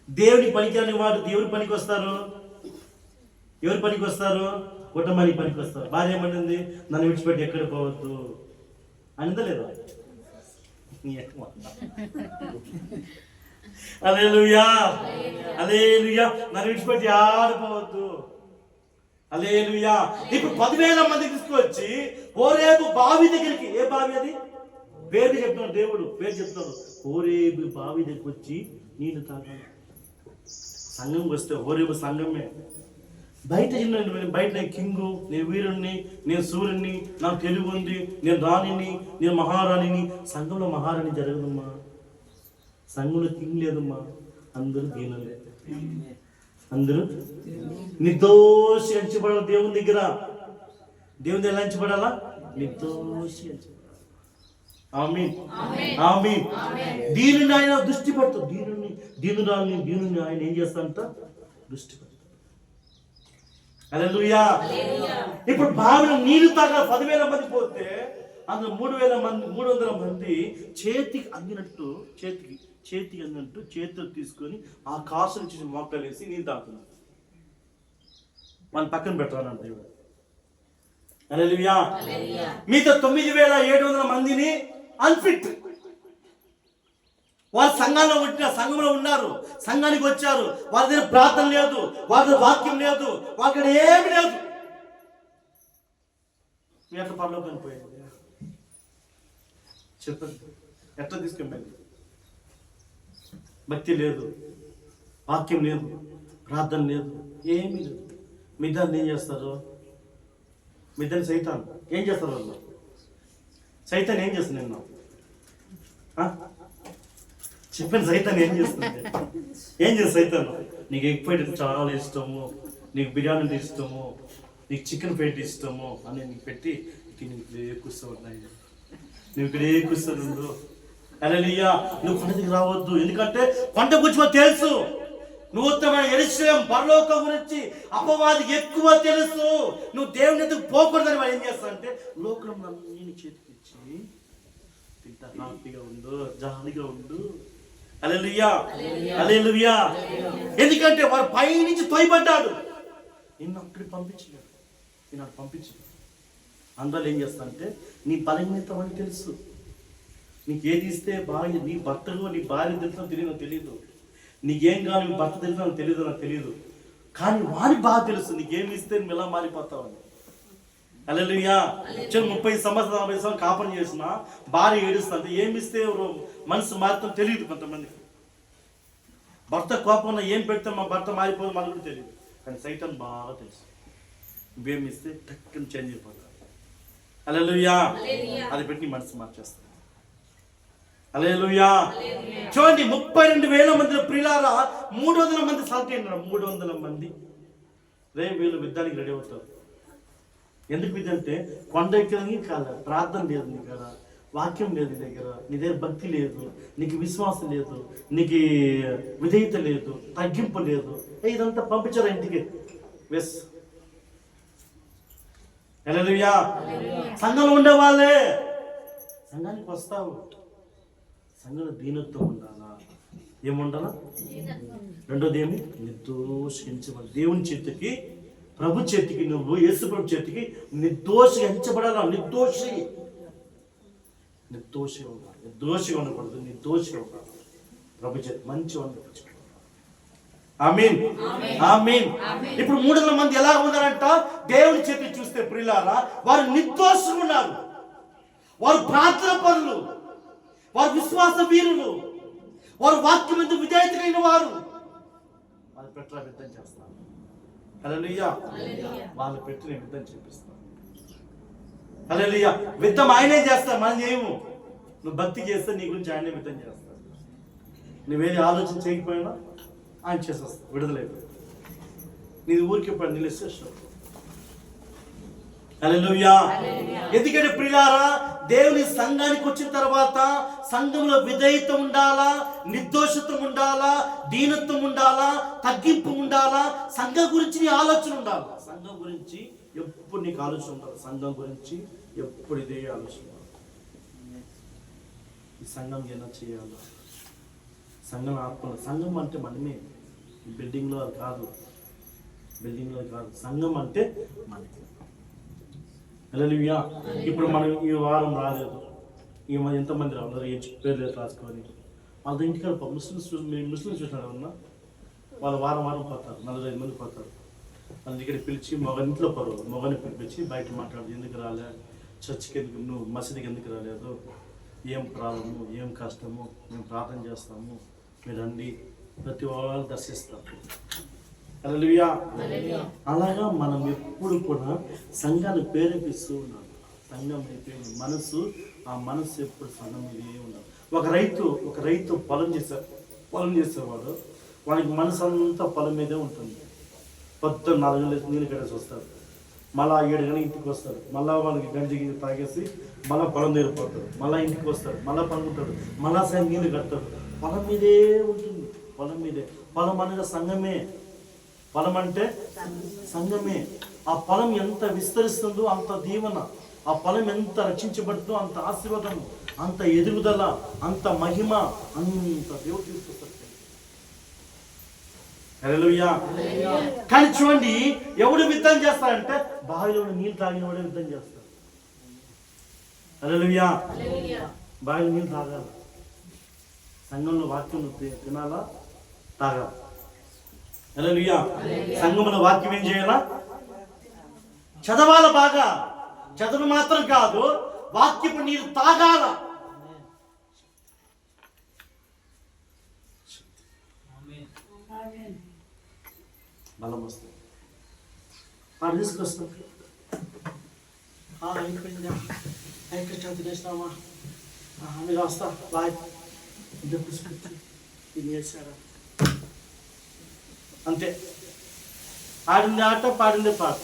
దేవుని పనికిరాని వాడు దేవుని పనికి వస్తారు. ఎవరి పనికి వస్తారు? కుటుంబానికి పనికి వస్తారు. భార్య ఏమంటుంది? నన్ను విడిచిపెట్టి ఎక్కడ పోవద్దు అనిందా లేదా? హల్లెలూయా, హల్లెలూయా. నన్ను విడిచిపెట్టి ఆడిపోవద్దు. హల్లెలూయా. ఇప్పుడు 10,000 మంది తీసుకొచ్చి హోరేబు బావి దగ్గరికి, ఏ బావి అది? పేరు చెప్తున్నాడు దేవుడు, పేరు చెప్తున్నాడు. హోరేబు బావి దగ్గరికి వచ్చి నీళ్ళు తాగాలి. సంఘం వస్తే హోరేబు సంఘమే. బయట నేను కింగు, నేను వీరుణ్ణి, నేను సూర్యుడిని, నాకు తెలుగు ఉంది, నేను రాణిని, నేను మహారాణిని. సంఘంలో మహారాణి జరగదమ్మా, సంఘంలో కింగ్ లేదమ్మా. అందరూ దీనులే, అందరూ నిర్దోషి అంచబడాలి. దేవుని దగ్గర ఎలా అంచబడాలా? నిర్దోషి అంచబడాలి. ఆమేన్, ఆమేన్. దీనిని ఆయన దృష్టి పెడతాడు. దీనుని ఆయన ఏం చేస్తాడంట? దృష్టి పెడతాడు. హల్లెలూయా. ఇప్పుడు బావిలో నీళ్లు తాగా 10,000 మంది పోతే అందులో 300 మంది చేతికి అందినట్టు చేతులు తీసుకొని ఆ కాసు నుంచి మొక్కలు వేసి నీళ్ళు తాగుతున్నారు. వాళ్ళని పక్కన పెట్టాలంట దేవుడు. హల్లెలూయా. మిగతా 9,700 మందిని అన్ఫిట్. వాళ్ళు సంఘంలో ఉన్నారు, సంఘానికి వచ్చారు. వాళ్ళ దగ్గర ప్రార్థన లేదు, వాళ్ళ దగ్గర వాక్యం లేదు, వాళ్ళ దగ్గర ఏమి లేదు. మీ ఎట్లా పరలోకానికి పోయింది చెప్పండి, ఎట్లా తీసుకెళ్ళండి? భక్తి లేదు, వాక్యం లేదు, ప్రార్థన లేదు, ఏమీ లేదు. మీ దాన్ని ఏం చేస్తారు? మీ దాన్ని సైతాన్ ఏం చేస్తారు? వాళ్ళు సైతాన్ ఏం చేస్తుంది? నిన్న చెప్పండి, సైతాన్ ఏం చేస్తుంది? ఏం చేస్తుంది సైతాన్? నీకు ఎగ్ ఫ్రైడ్ చాలా ఇష్టము, నీకు బిర్యానీ అంటే ఇష్టము, నీకు చికెన్ ఫ్రైడ్ ఇష్టము అని నీకు పెట్టి నీకు ఇక్కడే కూర్చోన్నాయి, నువ్వు ఇక్కడే కూర్చోనుండు. హల్లెలూయా. నువ్వు కొండకి రావద్దు, ఎందుకంటే కొండ గురించి మాకు తెలుసు. నూతనమైన యెరూషలేము పరలోకం గురించి అపవాదికి ఎక్కువ తెలుసు. నువ్వు దేవుని ఎందుకు పోకూడదని వాడు ఏం చేస్తాడంటే లోకం నేను చేతికి ఇచ్చి తింటా, హ్యాపీగా ఉండు, జాలీగా ఉండు. హల్లెలూయా, హల్లెలూయా. ఎందుకంటే వాడు పైనుంచి తోయబడ్డాడు, నిన్ను అక్కడికి పంపించలేడు, నేను అక్కడ పంపించలేదు. అందువల్ల ఏం చేస్తానంటే నీ బలహీనత అని తెలుసు. నీకు ఏది ఇస్తే భార్య, నీ భర్తలో నీ భార్య తెలుసో తెలియదు, నీకేం కాదు నీ భర్త తెలుసో నాకు తెలియదు, కానీ వానికి బాగా తెలుసు నీకేమి ఇస్తే నువ్వు ఎలా మారిపోతావని. హల్లెలూయా. 30 సంవత్సరాలు 40 సంవత్సరాలు కాపురం చేసిన భార్య ఏడుస్తుంది, ఏమి ఇస్తే మనసు మాత్రం తెలియదు. కొంతమందికి భర్త కోపంలో ఏం పెడితే మా భర్త మారిపోదు మనకు కూడా తెలియదు, కానీ సైతం బాగా తెలుసు. నువ్వేమి ఇస్తే టక్కున చేంజ్ అయిపోతావు. హల్లెలూయా. అది పెట్టి మనసు మార్చేస్తాను. హల్లెలూయా. చూడండి, 32,000 మంది ప్రియులారా, 300 మంది సాల్ట్ అయినారు. 300 మంది రేపు వీళ్ళు యుద్ధానికి రెడీ అవుతారు. ఎందుకు ఇది అంటే కొండ ఎక్కడానికి కాదు, ప్రార్థన లేదు నీ దగ్గర, వాక్యం లేదు నీ దగ్గర, నీ దగ్గర భక్తి లేదు, నీకు విశ్వాసం లేదు, నీకు విధేయత లేదు, తగ్గింపు లేదు. ఇదంతా పంపించారు ఇంటికి. వెస్ హల్లెలూయా. సంఘంలో ఉండేవాళ్ళే సంఘానికి వస్తావు. సంఘంలో దీనత్వం ఉండాలా, ఏముండాలా? రెండోది ఏమి? నిర్దోషించబడాలి. దేవుని చేతికి, ప్రభు చేతికి, నువ్వు యేసు ప్రభు చేతికి నిర్దోషిగా ఎంచబడాలా. నిర్దోషిగా ఉండాలి, నిర్దోషిగా ఉండకూడదు, నిర్దోషిగా ఉండాలి. ప్రభు చేతి మంచి వాళ్ళు. ఆమేన్, ఆమేన్. ఇప్పుడు 300 మంది ఎలా ఉన్నారంట? దేవుని చేతిని చూస్తే ప్రియులారా, వారు నిర్దోషంగా ఉన్నారు, వారు ప్రార్థన పరులు, వారు విశ్వాస వీరులు, వారు వాక్యం ఎందుకు విధేయత కలిగిన వారు. వాళ్ళు పెట్టిన యుద్ధం చేస్తారు. హల్లెలూయా. వాళ్ళు పెట్టిన యుద్ధం చేపిస్తారు. హల్లెలూయా. యుద్ధం ఆయనే చేస్తారు, మనం చేయము. నువ్వు భక్తి చేస్తే నీ గురించి ఆయనే యుద్ధం చేస్తాడు. నువ్వేది ఆలోచన చేయకపోయినా ఆయన చేసేస్తావు, విడుదలైపోయి నీది ఊరికి పడి నిలిచేస్తావు. హల్లెలూయా. ఎందుకంటే ప్రియులారా, దేవుని సంఘానికి వచ్చిన తర్వాత సంఘంలో విధేయత ఉండాలా, నిర్దోషత్వం ఉండాలా, దీనత్వం ఉండాలా, తగ్గింపు ఉండాలా. సంఘం గురించి నీ ఆలోచన ఉండాలి. సంఘం గురించి ఎప్పుడు నీకు ఆలోచన ఉండాలి. సంఘం గురించి ఎప్పుడు ఇదే ఆలోచన ఉండాలి. ఈ సంఘం ఏమైనా చేయాలా? సంఘం ఆత్మ. సంఘం అంటే మనమే, బిల్డింగ్లో కాదు, బిల్డింగ్లో కాదు. సంఘం అంటే మనమే. హల్లెలూయా. ఇప్పుడు మనం ఈ వారం రాలేదు, ఈ ఎంతమంది రావాలి? పేర్లు రాసుకొని వాళ్ళ ఇంటికి ముస్లిమ్స్ చూసినారు అన్నా, వాళ్ళు వారం పోతారు, 45 మంది పోతారు. వాళ్ళ ఇక్కడికి పిలిచి ఇంట్లో పరువు మొగని పిలిపించి బయట మాట్లాడదు, ఎందుకు రాలే, చర్చికి ఎందుకు, నువ్వు మసీదుకి ఎందుకు రాలేదు, ఏం ప్రాబ్లము, ఏం కష్టము, మేము ప్రార్థన చేస్తాము, మీరు రండి, ప్రతి వాళ్ళు దర్శిస్తారు. హల్లెలూయా. అలాగా మనం ఎప్పుడు కూడా సంఘాన్ని ప్రేరేపిస్తూ ఉన్నాం. సంఘం అయిపోయింది మనసు, ఆ మనసు ఎప్పుడు సంఘం ఇదే ఉండాలి. ఒక రైతు పొలం చేసేవాడు, వానికి మనసు అంతా పొలం మీదే ఉంటుంది. పొద్దున్న 4 గంటలకు నీళ్ళు కట్టేసి వస్తాడు, మళ్ళీ 7 గంటలకు ఇంటికి వస్తాడు, మళ్ళీ వాళ్ళకి గంజి తాగేసి మళ్ళీ పొలం తీరిపోతాడు, మళ్ళీ ఇంటికి వస్తాడు, మళ్ళీ పనుకుంటాడు, మళ్ళా సాయం నీళ్ళు కడతాడు. పొలం మీదే ఉంటుంది, పొలం మీదే. పొలం అనేది సంఘమే. పొలం అంటే సంఘమే. ఆ పొలం ఎంత విస్తరిస్తుందో అంత దీవెన, ఆ పొలం ఎంత రక్షించబడుతుందో అంత ఆశీర్వాదం, అంత ఎదుగుదల, అంత మహిమ, అంత దేవుడు తీసుకొస్తాడు. హల్లెలూయా. కానీ చూడండి, ఎవడు యుద్ధం చేస్తాడంటే బావిలో నీళ్ళు తాగిన వాడే యుద్ధం చేస్తాడు. హల్లెలూయా. బావిలో నీళ్ళు తాగాలి, సంఘంలో వాక్యం తినాలా, తాగాలి. హల్లెలూయా. సంఘంలో వాక్యం ఏం చేయాలా? చదవాల, బాగా చదువు మాత్రం కాదు, వాక్యపు నీరు తాగాల. బలం వస్తుంది. తీసుకొస్తాం. అయిపోయిందా? అయిపోయి తినేసినామా? మీరు వస్తా బాయ్. తినేసారా? అంతే. ఆడింది ఆట, పాడింది పాట.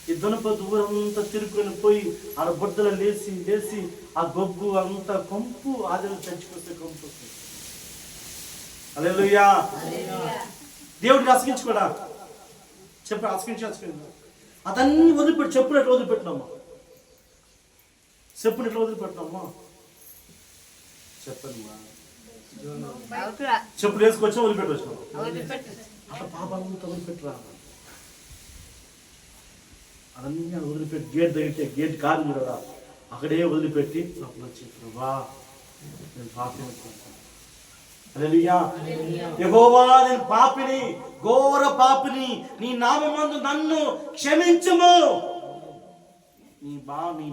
ఈ దునప దూరంతా తిరుక్కుని పోయి ఆడ బొడ్డలు లేచి ఆ గొగ్గు అంతా కొంపు ఆదిలో చచ్చిపోతే కొంపు వస్తుంది. హల్లెలూయా. దేవుడిని అసగించుకోడా? చెప్పి అసగించి అతన్ని వదిలిపెట్టి చెప్పునట్లు వదిలిపెట్టినమ్మా. చెప్పునట్లు వదిలిపెట్టినమ్మా. చెప్పమ్మా. చెప్పులు వేసుకొచ్చా వదిలిపెట్టి వచ్చినాం. అట్లా పాపాలంతా వదిలిపెట్టరా. అదన్నీ వదిలిపెట్టి గేట్ తగిలితే గేట్ కాదు కూడా అక్కడే వదిలిపెట్టి అప్పుడు వచ్చి ప్రభా నేను పాపిని, హల్లెలూయా, యెహోవా నేను పాపిని, ఘోర పాపిని, నీ నామమందు నన్ను క్షమించుము. నీ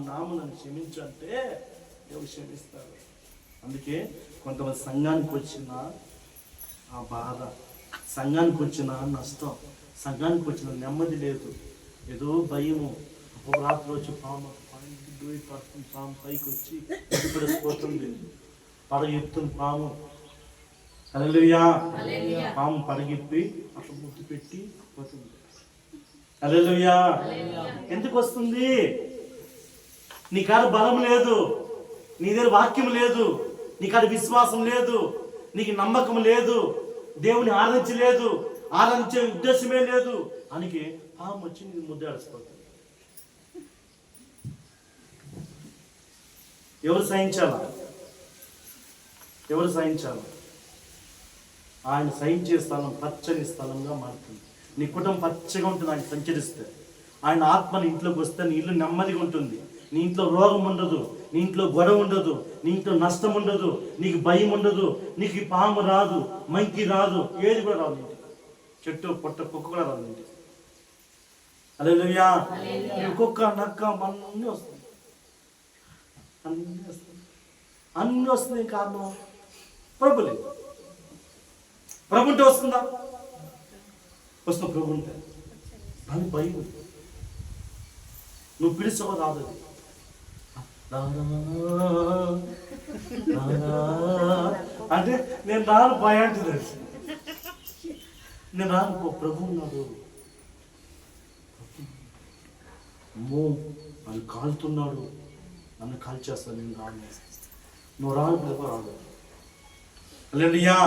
నామం నన్ను క్షమించు అంటే దేవుడు క్షమిస్తాడు. అందుకే కొంతమంది సంఘానికి వచ్చిన ఆ బాధ, సంఘానికి వచ్చిన నష్టం, సంఘానికి వచ్చిన నెమ్మది లేదు, ఏదో భయము. ఒక రాత్రి వచ్చి పాము పాము పైకి వచ్చి పడిపోతుంది, పడగెత్తుని పాము. హల్లెలూయా. పాము పడగెప్పి అట్లా ముద్దు పెట్టి పోతుంది. హల్లెలూయా. ఎందుకు వస్తుంది? నీ కాడ బలం లేదు, నీ దగ్గర వాక్యం లేదు, నీ కాడ విశ్వాసం లేదు, నీకు నమ్మకం లేదు, దేవుని ఆరాధించలేదు, ఆరాధించే ఉద్దేశమే లేదు. అందుకే పాము వచ్చి నీ ముద్దాడిపోతుంది. ఎవరు సహించాలా? ఎవరు సహించాలా? ఆయన సహించే స్థలం పచ్చని స్థలంగా మారుతుంది. నీ కుటుంబం పచ్చగా ఉంటుంది ఆయన సంచరిస్తే. ఆయన ఆత్మని ఇంట్లోకి వస్తే నీ ఇల్లు నెమ్మదిగా ఉంటుంది. నీ ఇంట్లో రోగం ఉండదు, నీ ఇంట్లో గొడవ ఉండదు, నీ ఇంట్లో నష్టం ఉండదు, నీకు భయం ఉండదు, నీకు పాము రాదు, మంకి రాదు, ఏది కూడా రాదు. ఇంటికి చెట్టు పొట్ట కుక్క కూడా రాదు ఇంటికి. హల్లెలూయా. కుక్క నక్క అన్నీ వస్తుంది, అన్నీ వస్తుంది. కారణం ప్రభు లేదు. ప్రభు ఉంటే వస్తుందా? వస్తుంది. ప్రభు ఉంటే దాని భయం. నువ్వు పిలిచవ రాదు. అంటే నేను రాను భయం అంటుంది. నేను రాను, ప్రభు ఉన్నాడు. అమ్మో నన్ను కాలుతున్నాడు, నన్ను కాల్చేస్తాను, నేను రాను. నువ్వు రాను, ప్రభు రాదు. హల్లెలూయా.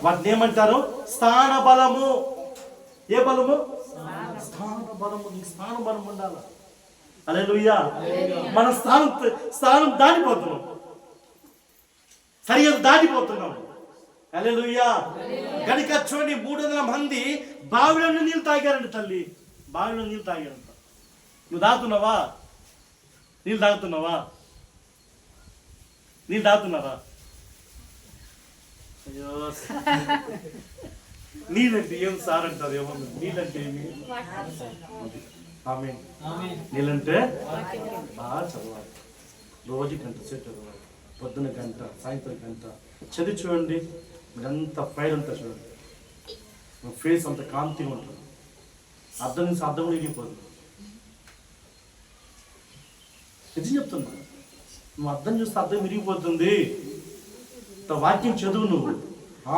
వాటిని ఏమంటారు? స్థాన బలము. ఏ బలము? స్థాన బలము. నీకు స్థాన బలం ఉండాల. హల్లెలూయా. మన స్థానం దాటిపోతున్నాం, సరిహద్దు దాటిపోతున్నాం. హల్లెలూయా. గడిక చూడండి, 300 మంది బావిలో నీళ్ళు తాగారండి. తల్లి బావిలో నీళ్ళు తాగారంట. నువ్వు తాగుతున్నావా? నీళ్ళు తాగుతున్నావా? నీళ్ళు తాగుతున్నారా? అయ్యో, నీళ్ళంటే ఏం సార్ అంటారు. ఏమన్నా నీళ్ళంటే ఏమి? ఆమేన్. నీళ్ళంటే బాగా చదవాలి. రోజు గంట సేపు చదవాలి. పొద్దున గంట, సాయంత్రం గంట చదివి చూడండి. మీరంతా ఫైర్ అంతా చూడండి. మీ ఫేస్ అంత కాంతిగా ఉంటుంది. అర్థం నుంచి అర్థం కూడా ఇరిగిపోతుంది. నిజం చెప్తున్నా, నువ్వు అర్థం చూస్తే అర్థం విరిగిపోతుంది. వాక్యం చదువు, నువ్వు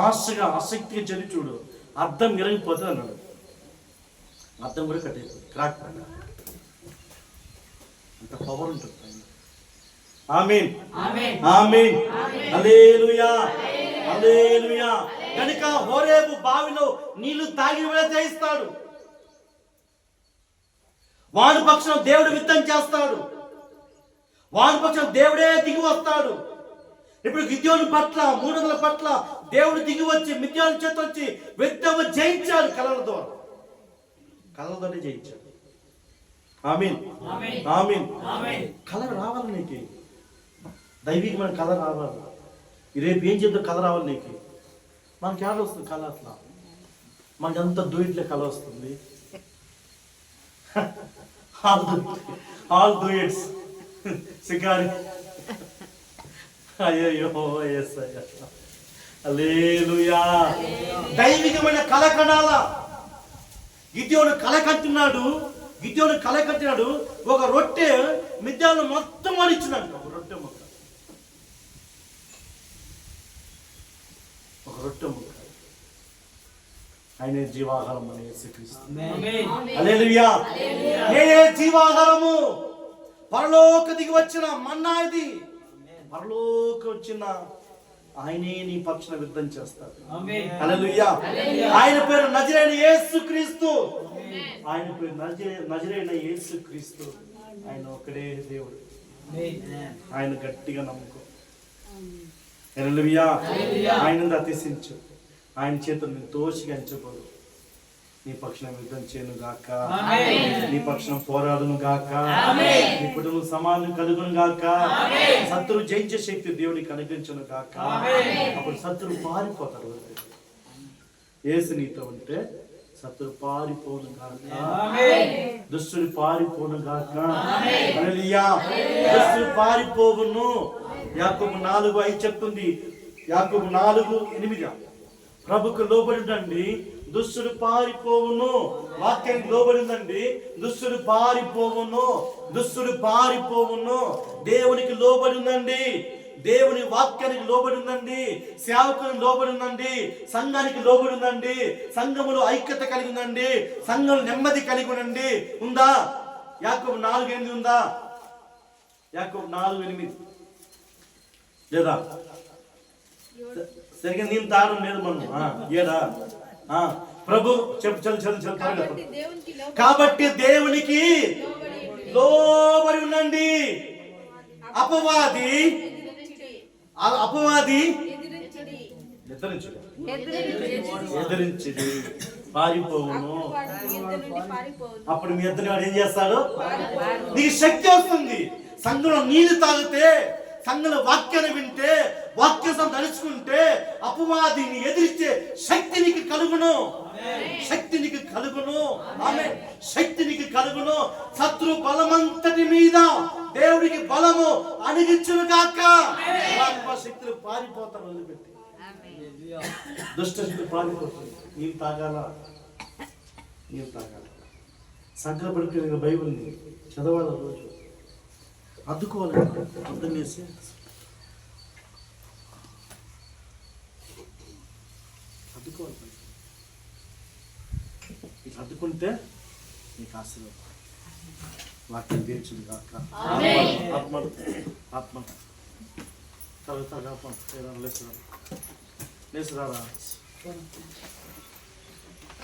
ఆశగా ఆసక్తిగా చదివి చూడు, అర్థం విరిగిపోతుంది అన్నాడు. అర్థం కూడా కట్ అయిపోతుంది, క్రాక్ పడ. అంత పవర్ ఉంటుంది. ఆమేన్, ఆమేన్, హల్లెలూయా, హల్లెలూయా. కనుక హోరేబు బావిలో నీళ్లు తాగి జయిస్తాడు. వాడి పక్షం దేవుడు యుద్ధం చేస్తాడు. వాడి పక్షం దేవుడే దిగి వస్తాడు. ఇప్పుడు గిద్యోను పట్ల 300 పట్ల దేవుడు దిగి వచ్చి మిద్యాను చేత వచ్చి యుద్ధం జయించాడు. కలల ద్వారా, కలలతోనే జయించాడు. ఆమేన్, ఆమేన్. కళ రావాలి నీకు, దైవికమైన కళ రావాలి. రేపు ఏం చెప్తే కళ రావాలి నీకు. మనకి ఎలా వస్తుంది కళ? అట్లా మనకి అంత దూయిట్లే కళ వస్తుంది. ఆల్ డూ ఇట్స్ సికారి. అయ్యో యేసయ్య, హల్లెలూయా. దైవికమైన కళ కనాల. గిద్యోను కళ కట్టినాడు. ఒక రొట్టె మిద్యాలను మొత్తం వాడిచ్చినాడు. ఒక రొట్టె ముక్క. ఆయనే జీవాహారం అనే యేసుక్రీస్తు. హల్లెలూయా. నేనే జీవాహారము. పరలోక దిగి వచ్చిన మన్నా ఇది. పరలోక వచ్చిన ఆయనే నీ పక్షాన యుద్ధం చేస్తాడు. హల్లెలూయా. ఆయన పేరు నజరేయుడు యేసుక్రీస్తు. ఆయన పేరు నజరేయుడు యేసుక్రీస్తు. ఆయన ఒకడే దేవుడు. ఆయన గట్టిగా నమ్ముకో. హల్లెలూయా. ఆయనను అతిశించు. ఆయన చేతులు నేను తోసిగా ఎంచుకోదు. నీ పక్షం యుద్ధం చేయను గాక. నీ పక్షం పోరాడును గాక. నీ కుటుంబం సమానం కలుగును గాక. శత్రువు జయించే శక్తి దేవుడికి అనుగ్రహించును గాక. అప్పుడు శత్రువు పారిపోతాడు. యేసు నీతో ఉంటే శత్రువు పారిపోను గాక. దుష్టుడు పారిపోను గాక. హల్లెలూయా. దుష్టుడు పారిపోవును. యాకోబు 4:5 చెప్తుంది. యాకోబు 4:8 ప్రభుకు లోబడిందండి, దుష్టుడు పారిపోవును. వాక్యానికి లోబడిందండి, దుష్టుడు పారిపోవును. దేవునికి లోబడిందండి, దేవుని వాక్యానికి లోబడిందండి, సేవకునికి లోబడిందండి, సంఘానికి లోబడిందండి, సంఘములో ఐక్యత కలిగి ఉందండి, సంఘం నెమ్మది కలిగి ఉండండి. ఉందా? యాకోబు 4:8 ఉందా? యాకోబు 4:8 లేదా? సరిగ్గా నేను తాగడం లేదు మనం. ఏడా ప్రభు చెప్పు. కాబట్టి దేవునికి లోబడి ఉండండి. అపవాది ఎదిరించడి పారిపోవును. అప్పుడు మీ ఇద్దరు ఏం చేస్తాడు? నీకు శక్తి వస్తుంది. సంఘంలో నీళ్లు తాగితే, సంఘంలో వాక్యాన్ని వింటే, వాక్యం తలుచుకుంటే అపవాదిని ఎదిరించే శక్తి నీకు కలుగును. ఆమేన్. శక్తి నీకు కలుగును. శత్రు బలమంతటి మీద దేవుడికి బలము అణిగించును గాక. ఆత్మ శక్తులు పారిపోతారు. వదిలిపెట్టి దుష్ట శక్తి పారిపోతుంది. నీవు తాగాల. సంకల్పడిపోయిన బైబిల్ని చదవాలి. రోజు అద్దుకోవాలి. అర్థం చేసి అద్దుకుంటే నీకు ఆశీర్వాదం. వాక్యం తీర్చుంది కాక. ఆత్మ లేసురా.